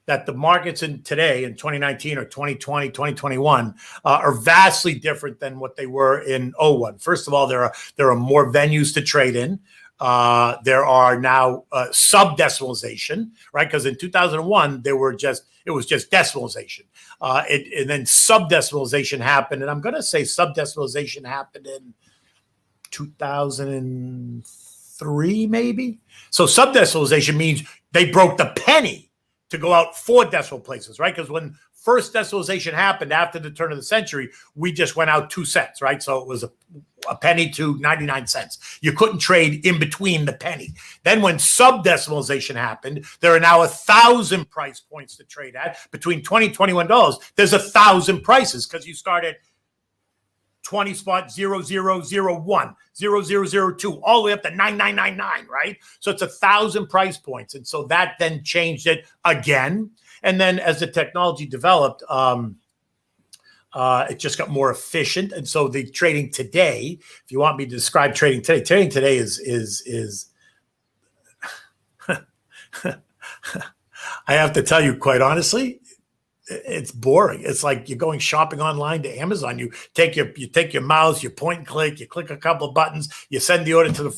that the markets today in 2019 or 2020, 2021 are vastly different than what they were in 01. First of all, there are more venues to trade in. There are now sub-decimalization, right? Because in 2001, it was just decimalization. And then sub-decimalization happened, and I'm going to say sub-decimalization happened in 2003, maybe. So sub-decimalization means they broke the penny to go out 4 decimal places, right? Because when first decimalization happened after the turn of the century, we just went out 2 cents, right? So it was a penny to 99 cents. You couldn't trade in between the penny. Then when sub-decimalization happened, there are now 1,000 price points to trade at. Between $20 and $21, there's 1,000 prices, because you start at 20 spot 0001, 0002, all the way up to 9999, right? So it's 1,000 price points. And so that then changed it again. And then as the technology developed, it just got more efficient. And so the trading today, if you want me to describe trading today is I have to tell you, quite honestly, it's boring. It's like you're going shopping online to Amazon. You take your mouse, you point and click, you click a couple of buttons, you send the order to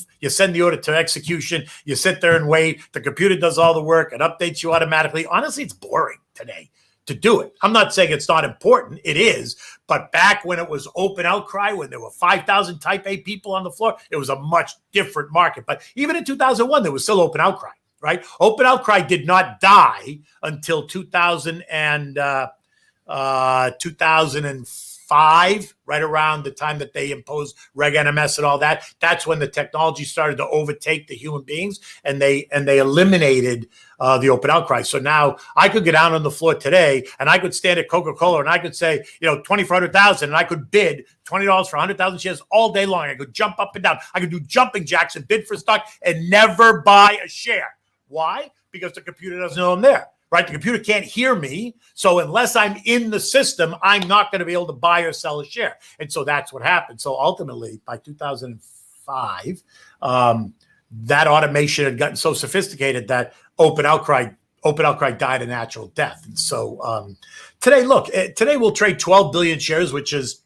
execution, you sit there and wait. The computer does all the work, it updates you automatically. Honestly, it's boring today to do it. I'm not saying it's not important. It is. But back when it was open outcry, when there were 5,000 type A people on the floor, it was a much different market. But even in 2001, there was still open outcry. Right? Open outcry did not die until 2005, right around the time that they imposed Reg NMS and all that. That's when the technology started to overtake the human beings, and they eliminated the open outcry. So now I could get down on the floor today, and I could stand at Coca-Cola, and I could say, 20 for 100,000, and I could bid $20 for 100,000 shares all day long. I could jump up and down. I could do jumping jacks and bid for stock and never buy a share. Why? Because the computer doesn't know I'm there, right? The computer can't hear me. So unless I'm in the system, I'm not going to be able to buy or sell a share. And so that's what happened. So ultimately, by 2005, that automation had gotten so sophisticated that open outcry died a natural death. And so today we'll trade 12 billion shares, which is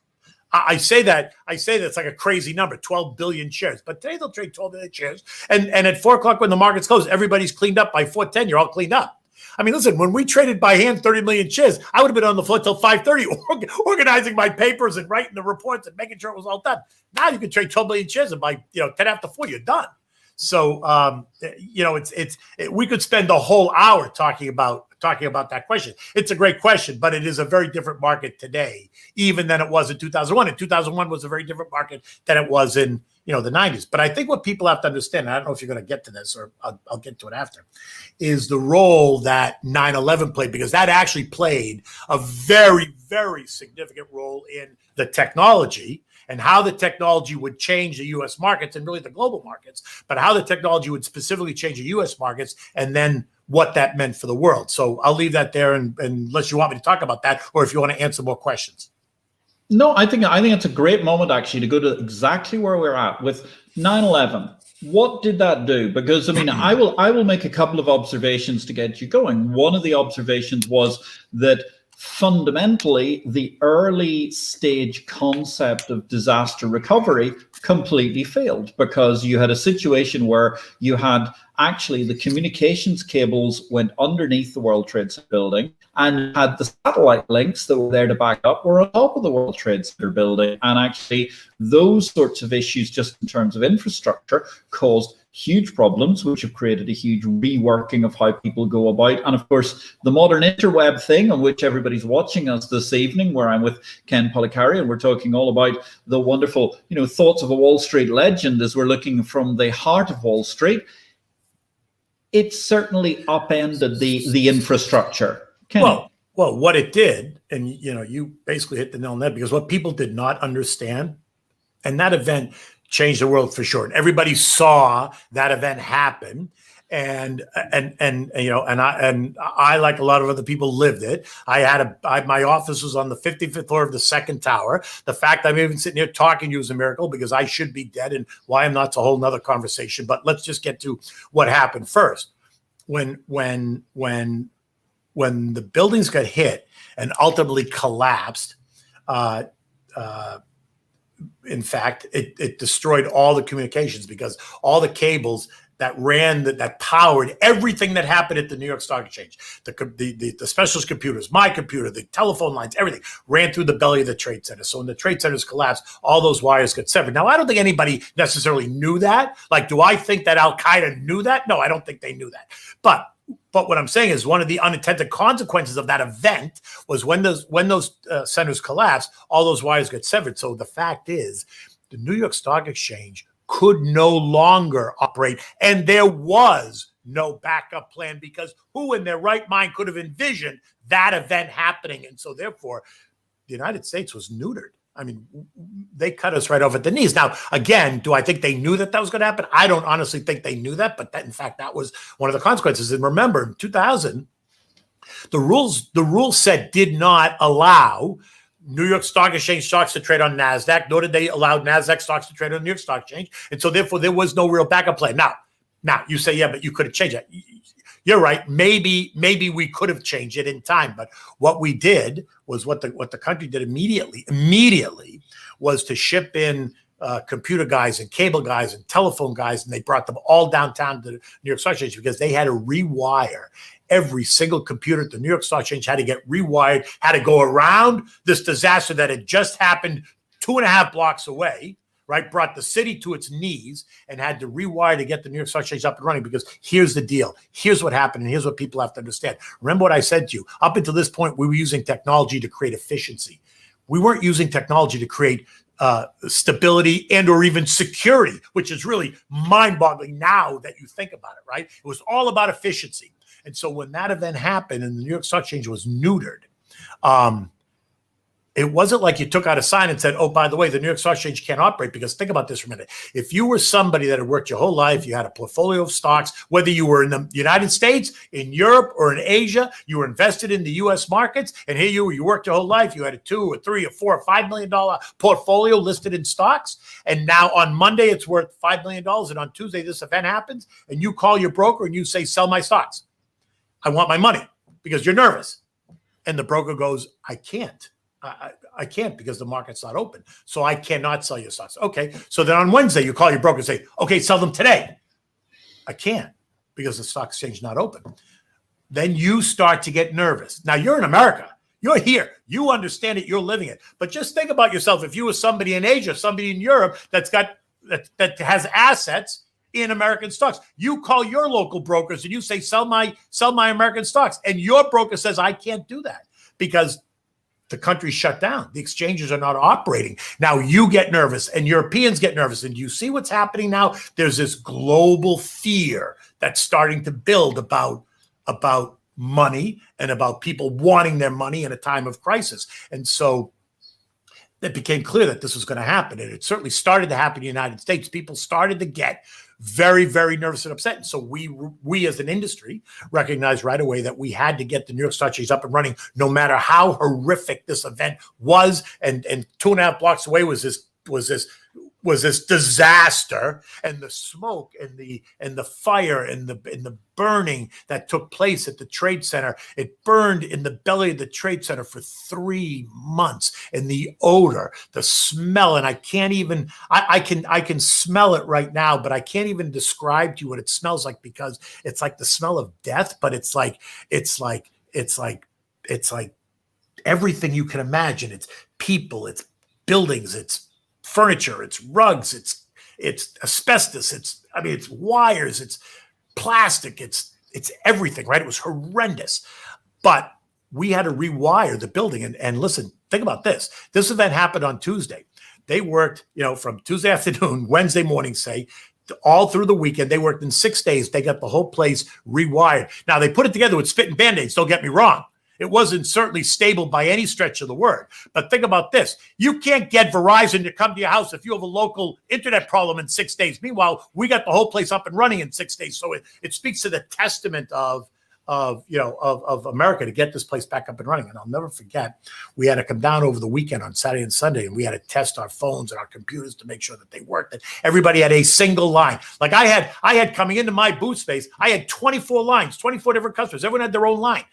I say that it's like a crazy number, 12 billion shares. But today they'll trade 12 billion shares. And at 4 o'clock when the markets close, everybody's cleaned up. By 4:10, you're all cleaned up. I mean, listen, when we traded by hand 30 million shares, I would have been on the floor till 5:30 organizing my papers and writing the reports and making sure it was all done. Now you can trade 12 million shares and by 10 after 4, you're done. So, we could spend a whole hour talking about that question. It's a great question, but it is a very different market today, even than it was in 2001. And 2001 was a very different market than it was in, the 90s. But I think what people have to understand, and I don't know if you're going to get to this or I'll get to it after, is the role that 9/11 played, because that actually played a very, very significant role in the technology and how the technology would change the U.S. markets and really the global markets, but how the technology would specifically change the U.S. markets and then what that meant for the world. So I'll leave that there, and unless you want me to talk about that, or if you want to answer more questions. No, I think it's a great moment actually to go to exactly where we're at with 9/11. What did that do? Because I will make a couple of observations to get you going. One of the observations was that fundamentally, the early stage concept of disaster recovery completely failed, because you had a situation where you had actually the communications cables went underneath the World Trade Center building, and had the satellite links that were there to back up were on top of the World Trade Center building. And actually those sorts of issues, just in terms of infrastructure, caused huge problems, which have created a huge reworking of how people go about. And of course, the modern interweb thing, on which everybody's watching us this evening, where I'm with Ken Polcari, and we're talking all about the wonderful, thoughts of a Wall Street legend as we're looking from the heart of Wall Street. It certainly upended the infrastructure. Well, what it did, and you basically hit the nail on that, because what people did not understand, and that event changed the world for sure. And everybody saw that event happen. And I, like a lot of other people, lived it. My office was on the 55th floor of the second tower. The fact I'm even sitting here talking to you is a miracle, because I should be dead, and why I'm not's a whole nother conversation. But let's just get to what happened first. When the buildings got hit and ultimately collapsed, in fact, it destroyed all the communications, because all the cables that ran, that powered everything that happened at the New York Stock Exchange, the specialist computers, my computer, the telephone lines, everything ran through the belly of the Trade Center. So when the Trade Centers collapsed, all those wires got severed. Now, I don't think anybody necessarily knew that. Like, do I think that Al-Qaeda knew that? No, I don't think they knew that. But what I'm saying is, one of the unintended consequences of that event was when those centers collapsed, all those wires get severed. So the fact is, the New York Stock Exchange could no longer operate, and there was no backup plan, because who in their right mind could have envisioned that event happening? And so therefore, the United States was neutered. I mean, they cut us right off at the knees. Now, again, do I think they knew that was going to happen? I don't honestly think they knew that, but in fact, that was one of the consequences. And remember, in 2000, the rules set did not allow New York Stock Exchange stocks to trade on NASDAQ, nor did they allow NASDAQ stocks to trade on the New York Stock Exchange. And so therefore, there was no real backup plan. Now you say, yeah, but you could have changed that. You're right. Maybe we could have changed it in time. But what we did was what the country did immediately was to ship in computer guys and cable guys and telephone guys, and they brought them all downtown to the New York Stock Exchange, because they had to rewire every single computer at the New York Stock Exchange, had to get rewired, had to go around this disaster that had just happened 2.5 blocks away, right? Brought the city to its knees, and had to rewire to get the New York Stock Exchange up and running. Because here's the deal. Here's what happened, and here's what people have to understand. Remember what I said to you. Up until this point, we were using technology to create efficiency. We weren't using technology to create stability and or even security, which is really mind-boggling now that you think about it, right? It was all about efficiency. And so when that event happened and the New York Stock Exchange was neutered, it wasn't like you took out a sign and said, oh, by the way, the New York Stock Exchange can't operate. Because think about this for a minute. If you were somebody that had worked your whole life, you had a portfolio of stocks, whether you were in the United States, in Europe, or in Asia, you were invested in the U.S. markets, and here you worked your whole life, you had a $2 or $3 or $4 or $5 million portfolio listed in stocks, and now on Monday it's worth $5 million, and on Tuesday this event happens, and you call your broker and you say, sell my stocks. I want my money, because you're nervous. And the broker goes, I can't. I can't because the market's not open. So I cannot sell your stocks. Okay. So then on Wednesday, you call your broker and say, okay, sell them today. I can't because the stock exchange is not open. Then you start to get nervous. Now you're in America. You're here. You understand it. You're living it. But just think about yourself. If you were somebody in Asia, somebody in Europe that has assets in American stocks, you call your local brokers and you say, sell my American stocks. And your broker says, I can't do that because the country's shut down. The exchanges are not operating. Now you get nervous and Europeans get nervous. And you see what's happening now? There's this global fear that's starting to build about money and about people wanting their money in a time of crisis. And so it became clear that this was going to happen. And it certainly started to happen in the United States. People started to get very, very nervous and upset. And so we as an industry recognized right away that we had to get the New York Stock Exchange up and running, no matter how horrific this event was. And 2.5 blocks away was this disaster, and the smoke and the fire and the burning that took place at the Trade Center. It burned in the belly of the Trade Center for 3 months, and the odor, the smell, and I can't even I can smell it right now, but I can't even describe to you what it smells like because it's like the smell of death, but it's like everything you can imagine. It's people, it's buildings, it's furniture, it's rugs, it's asbestos, it's wires, it's plastic, it's everything, right? It was horrendous. But we had to rewire the building. And listen, think about this. This event happened on Tuesday. They worked, from Tuesday afternoon, Wednesday morning, say, all through the weekend. They worked in 6 days. They got the whole place rewired. Now, they put it together with spit and Band-Aids, don't get me wrong. It wasn't certainly stable by any stretch of the word. But think about this. You can't get Verizon to come to your house if you have a local internet problem in 6 days. Meanwhile, we got the whole place up and running in 6 days. So it speaks to the testament of America to get this place back up and running. And I'll never forget, we had to come down over the weekend on Saturday and Sunday, and we had to test our phones and our computers to make sure that they worked. That everybody had a single line. Like I had coming into my booth space, I had 24 lines, 24 different customers. Everyone had their own line.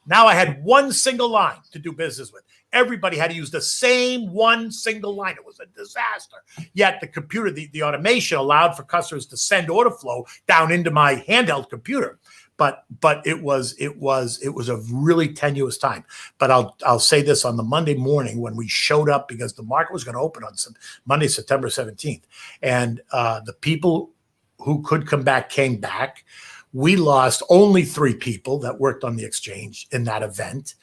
Now I had one single line to do business with. Everybody had to use the same one single line. It was a disaster. Yet the computer, the automation allowed for customers to send order flow down into my handheld computer. But it was a really tenuous time. But I'll say this: on the Monday morning when we showed up, because the market was going to open on some Monday, September 17th, and the people who could come back came back. We lost only 3 people that worked on the exchange in that event,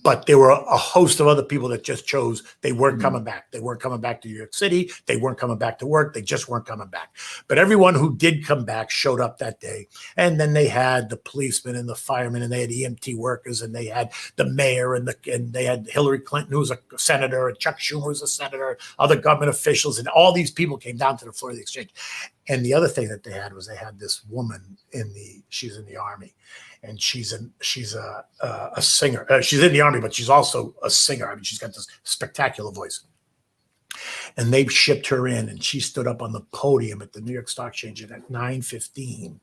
but there were a host of other people that just chose they weren't coming back. They weren't coming back to New York City. They weren't coming back to work. They just weren't coming back. But everyone who did come back showed up that day. And then they had the policemen and the firemen, and they had EMT workers, and they had the mayor, and they had Hillary Clinton, who was a senator, and Chuck Schumer was a senator, other government officials, and all these people came down to the floor of the exchange. And the other thing that they had was they had this woman she's in the Army, and she's a singer. She's in the Army, but she's also a singer. I mean, she's got this spectacular voice. And they shipped her in, and she stood up on the podium at the New York Stock Exchange at 9:15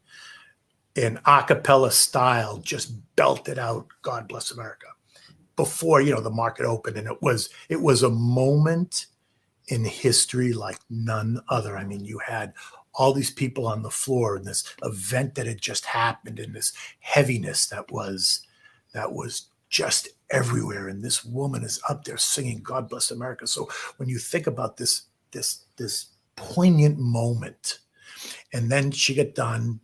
in a cappella style, just belted out "God Bless America" before the market opened. And it was a moment in history like none other. I mean, you had all these people on the floor in this event that had just happened, in this heaviness that was just everywhere. And this woman is up there singing "God Bless America." So when you think about this poignant moment, and then she got done,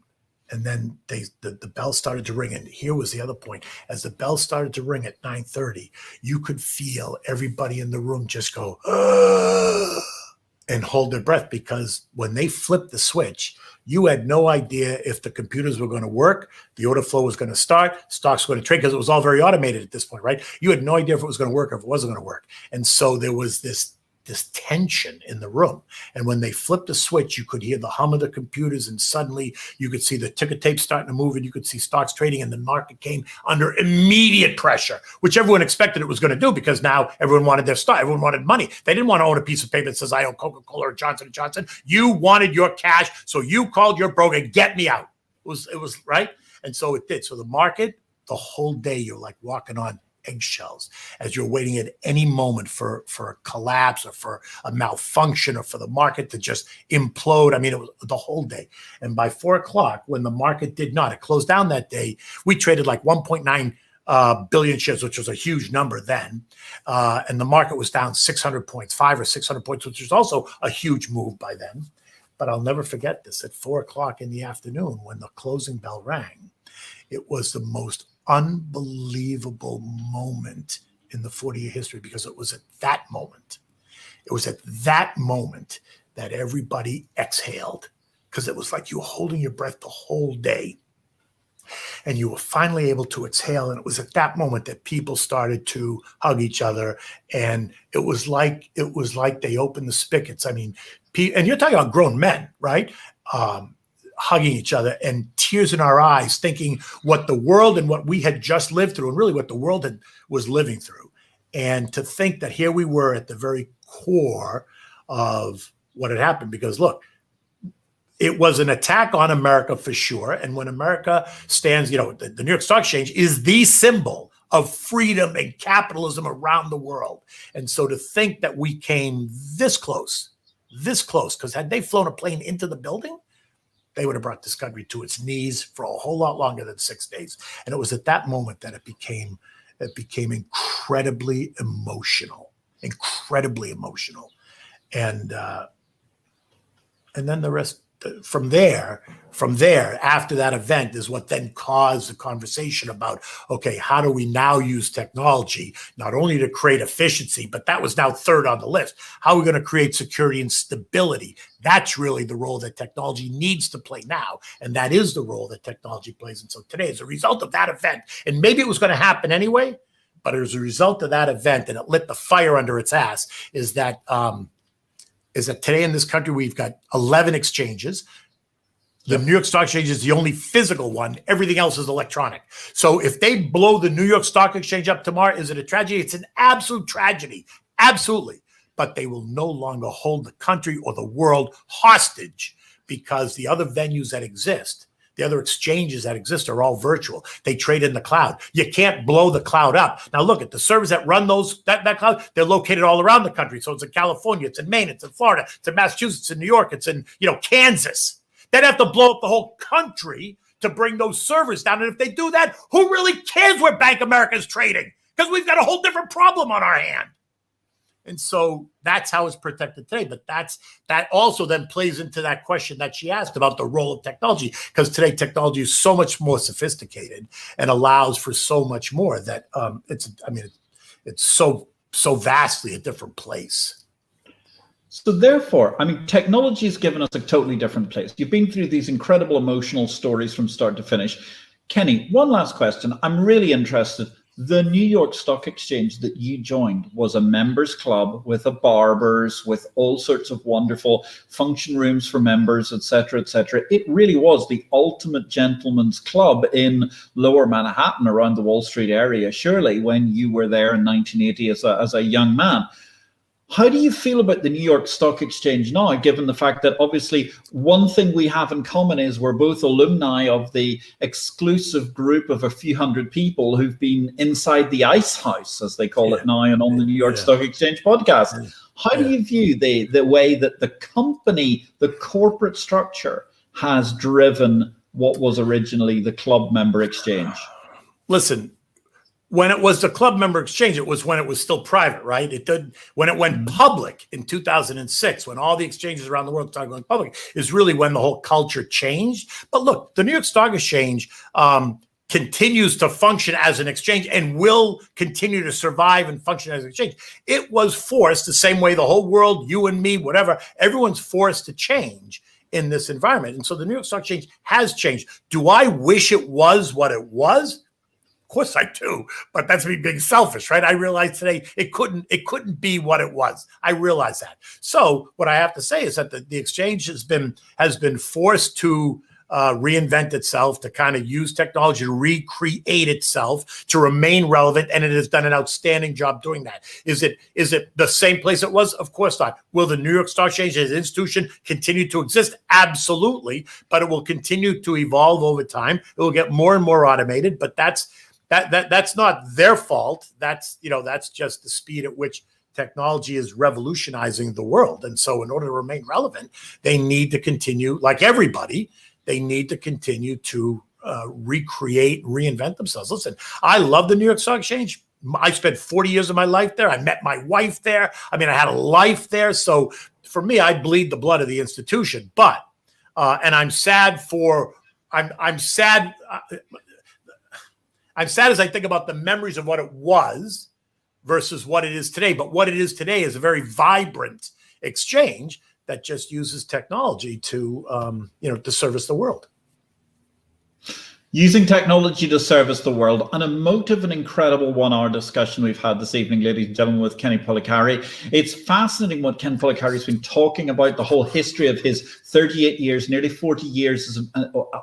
and then the bell started to ring. And here was the other point: as the bell started to ring at 9:30, you could feel everybody in the room just go, "Ugh," and hold their breath, because when they flipped the switch, you had no idea if the computers were going to work, the order flow was going to start, stocks were going to trade, because it was all very automated at this point, right? You had no idea if it was going to work or if it wasn't going to work. And so there was this tension in the room. And when they flipped the switch, you could hear the hum of the computers, and suddenly you could see the ticker tape starting to move, and you could see stocks trading, and the market came under immediate pressure, which everyone expected it was going to do, because now everyone wanted their stock. Everyone wanted money. They didn't want to own a piece of paper that says I own Coca-Cola or Johnson & Johnson. You wanted your cash, so you called your broker, "Get me out." It was right. And so it did. So the market, the whole day, you're like walking on eggshells, as you're waiting at any moment for a collapse or for a malfunction or for the market to just implode. I mean, it was the whole day. And by 4 o'clock, when the market did not, it closed down that day, we traded like 1.9 billion shares, which was a huge number then. And the market was down 600 points, 500 or 600 points, which was also a huge move by then. But I'll never forget this. At 4 o'clock in the afternoon, when the closing bell rang, it was the most unbelievable moment in the 40-year history, because it was at that moment. It was at that moment that everybody exhaled, because it was like you were holding your breath the whole day. And you were finally able to exhale. And it was at that moment that people started to hug each other. And it was like they opened the spigots. I mean, and you're talking about grown men, right? Hugging each other and tears in our eyes, thinking what the world and what we had just lived through, and really what the world was living through. And to think that here we were at the very core of what had happened, because look, it was an attack on America for sure. And when America stands, the New York Stock Exchange is the symbol of freedom and capitalism around the world. And so to think that we came this close, because had they flown a plane into the building, they would have brought this country to its knees for a whole lot longer than 6 days. And it was at that moment that it became incredibly emotional. And then the rest from there, after that event, is what then caused the conversation about, okay, how do we now use technology, not only to create efficiency, but that was now third on the list. How are we going to create security and stability? That's really the role that technology needs to play now. And that is the role that technology plays. And so today, as a result of that event, and maybe it was going to happen anyway, but as a result of that event, and it lit the fire under its ass, is that today in this country, we've got 11 exchanges. The New York Stock Exchange is the only physical one. Everything else is electronic. So if they blow the New York Stock Exchange up tomorrow, is it a tragedy? It's an absolute tragedy. Absolutely. But they will no longer hold the country or the world hostage, because the other venues that exist, the other exchanges that exist, are all virtual. They trade in the cloud. You can't blow the cloud up. Now look at the servers that run that cloud. They're located all around the country. So it's in California, it's in Maine, it's in Florida, it's in Massachusetts, it's in New York, it's in Kansas. They'd have to blow up the whole country to bring those servers down. And if they do that, who really cares where Bank America is trading? Because we've got a whole different problem on our hand. And so that's how it's protected today. But that also then plays into that question that she asked about the role of technology, because today technology is so much more sophisticated and allows for so much more that it's so vastly a different place. So therefore, technology has given us a totally different place. You've been through these incredible emotional stories from start to finish. Kenny, one last question. I'm really interested. The New York Stock Exchange that you joined was a members club with a barbers, with all sorts of wonderful function rooms for members, et cetera, et cetera. It really was the ultimate gentleman's club in lower Manhattan, around the Wall Street area, surely, when you were there in 1980 as a young man. How do you feel about the New York Stock Exchange now, given the fact that obviously one thing we have in common is we're both alumni of the exclusive group of a few hundred people who've been inside the ice house, as they call it now, and on the New York Stock Exchange podcast. How do you view the way that the company, the corporate structure, has driven what was originally the club member exchange? Listen, when it was the club member exchange, it was when it was still private, right? When it went public in 2006, when all the exchanges around the world started going public, is really when the whole culture changed. But look, the New York Stock Exchange continues to function as an exchange and will continue to survive and function as an exchange. It was forced the same way the whole world, you and me, whatever, everyone's forced to change in this environment. And so the New York Stock Exchange has changed. Do I wish it was what it was? Of course I do, but that's me being selfish, right? I realize today it couldn't be what it was. I realize that. So what I have to say is that the exchange has been forced to reinvent itself, to kind of use technology to recreate itself, to remain relevant, and it has done an outstanding job doing that. Is it the same place it was? Of course not. Will the New York Stock Exchange as an institution continue to exist? Absolutely, but it will continue to evolve over time. It will get more and more automated, but that's that's not their fault. That's just the speed at which technology is revolutionizing the world. And so in order to remain relevant, they need to continue, like everybody, they need to continue to recreate, reinvent themselves. Listen, I love the New York Stock Exchange. I spent 40 years of my life there. I met my wife there. I mean, I had a life there. So for me, I bleed the blood of the institution. But and I'm sad for I'm sad. I'm sad as I think about the memories of what it was versus what it is today. But what it is today is a very vibrant exchange that just uses technology to to service the world. Using technology to service the world. An emotive and incredible 1 hour discussion we've had this evening, ladies and gentlemen, with Kenny Polcari. It's fascinating what Ken Polcari has been talking about, the whole history of his 38 years, nearly 40 years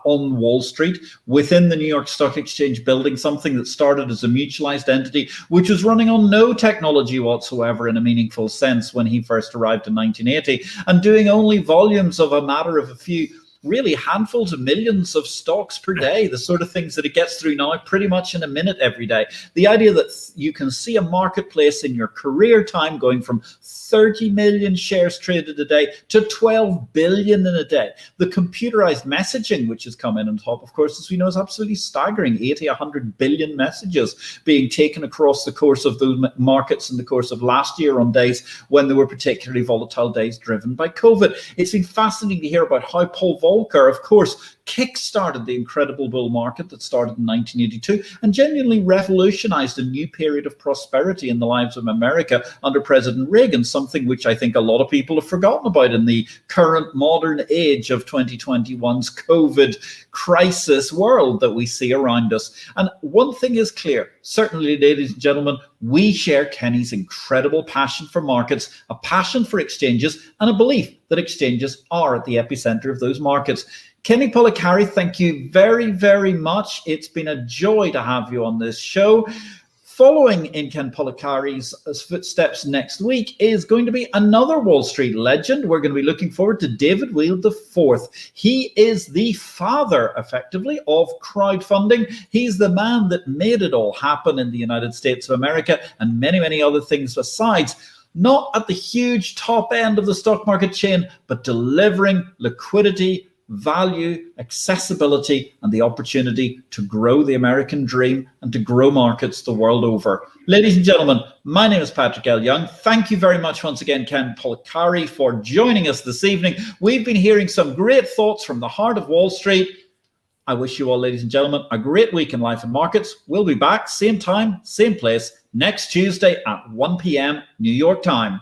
on Wall Street, within the New York Stock Exchange, building something that started as a mutualized entity, which was running on no technology whatsoever in a meaningful sense when he first arrived in 1980, and doing only volumes of a matter of a few, really handfuls of millions of stocks per day, the sort of things that it gets through now pretty much in a minute every day. The idea that you can see a marketplace in your career time going from 30 million shares traded a day to 12 billion in a day. The computerized messaging, which has come in on top, of course, as we know, is absolutely staggering. 80, 100 billion messages being taken across the course of those markets in the course of last year on days when there were particularly volatile days driven by COVID. It's been fascinating to hear about how Paul Volcker, of course, kick-started the incredible bull market that started in 1982 and genuinely revolutionized a new period of prosperity in the lives of America under President Reagan, something which I think a lot of people have forgotten about in the current modern age of 2021's COVID crisis world that we see around us. And one thing is clear, certainly, ladies and gentlemen, we share Kenny's incredible passion for markets, a passion for exchanges, and a belief that exchanges are at the epicenter of those markets. Kenny Polcari, thank you very, very much. It's been a joy to have you on this show. Following in Ken Polcari's footsteps next week is going to be another Wall Street legend. We're going to be looking forward to David Weil IV. He is the father, effectively, of crowdfunding. He's the man that made it all happen in the United States of America and many, many other things besides. Not at the huge top end of the stock market chain, but delivering liquidity, value, accessibility, and the opportunity to grow the American dream and to grow markets the world over. Ladies and gentlemen, my name is Patrick L. Young. Thank you very much once again, Ken Polcari, for joining us this evening. We've been hearing some great thoughts from the heart of Wall Street. I wish you all, ladies and gentlemen, a great week in life and markets. We'll be back, same time, same place, next Tuesday at 1 p.m. New York time.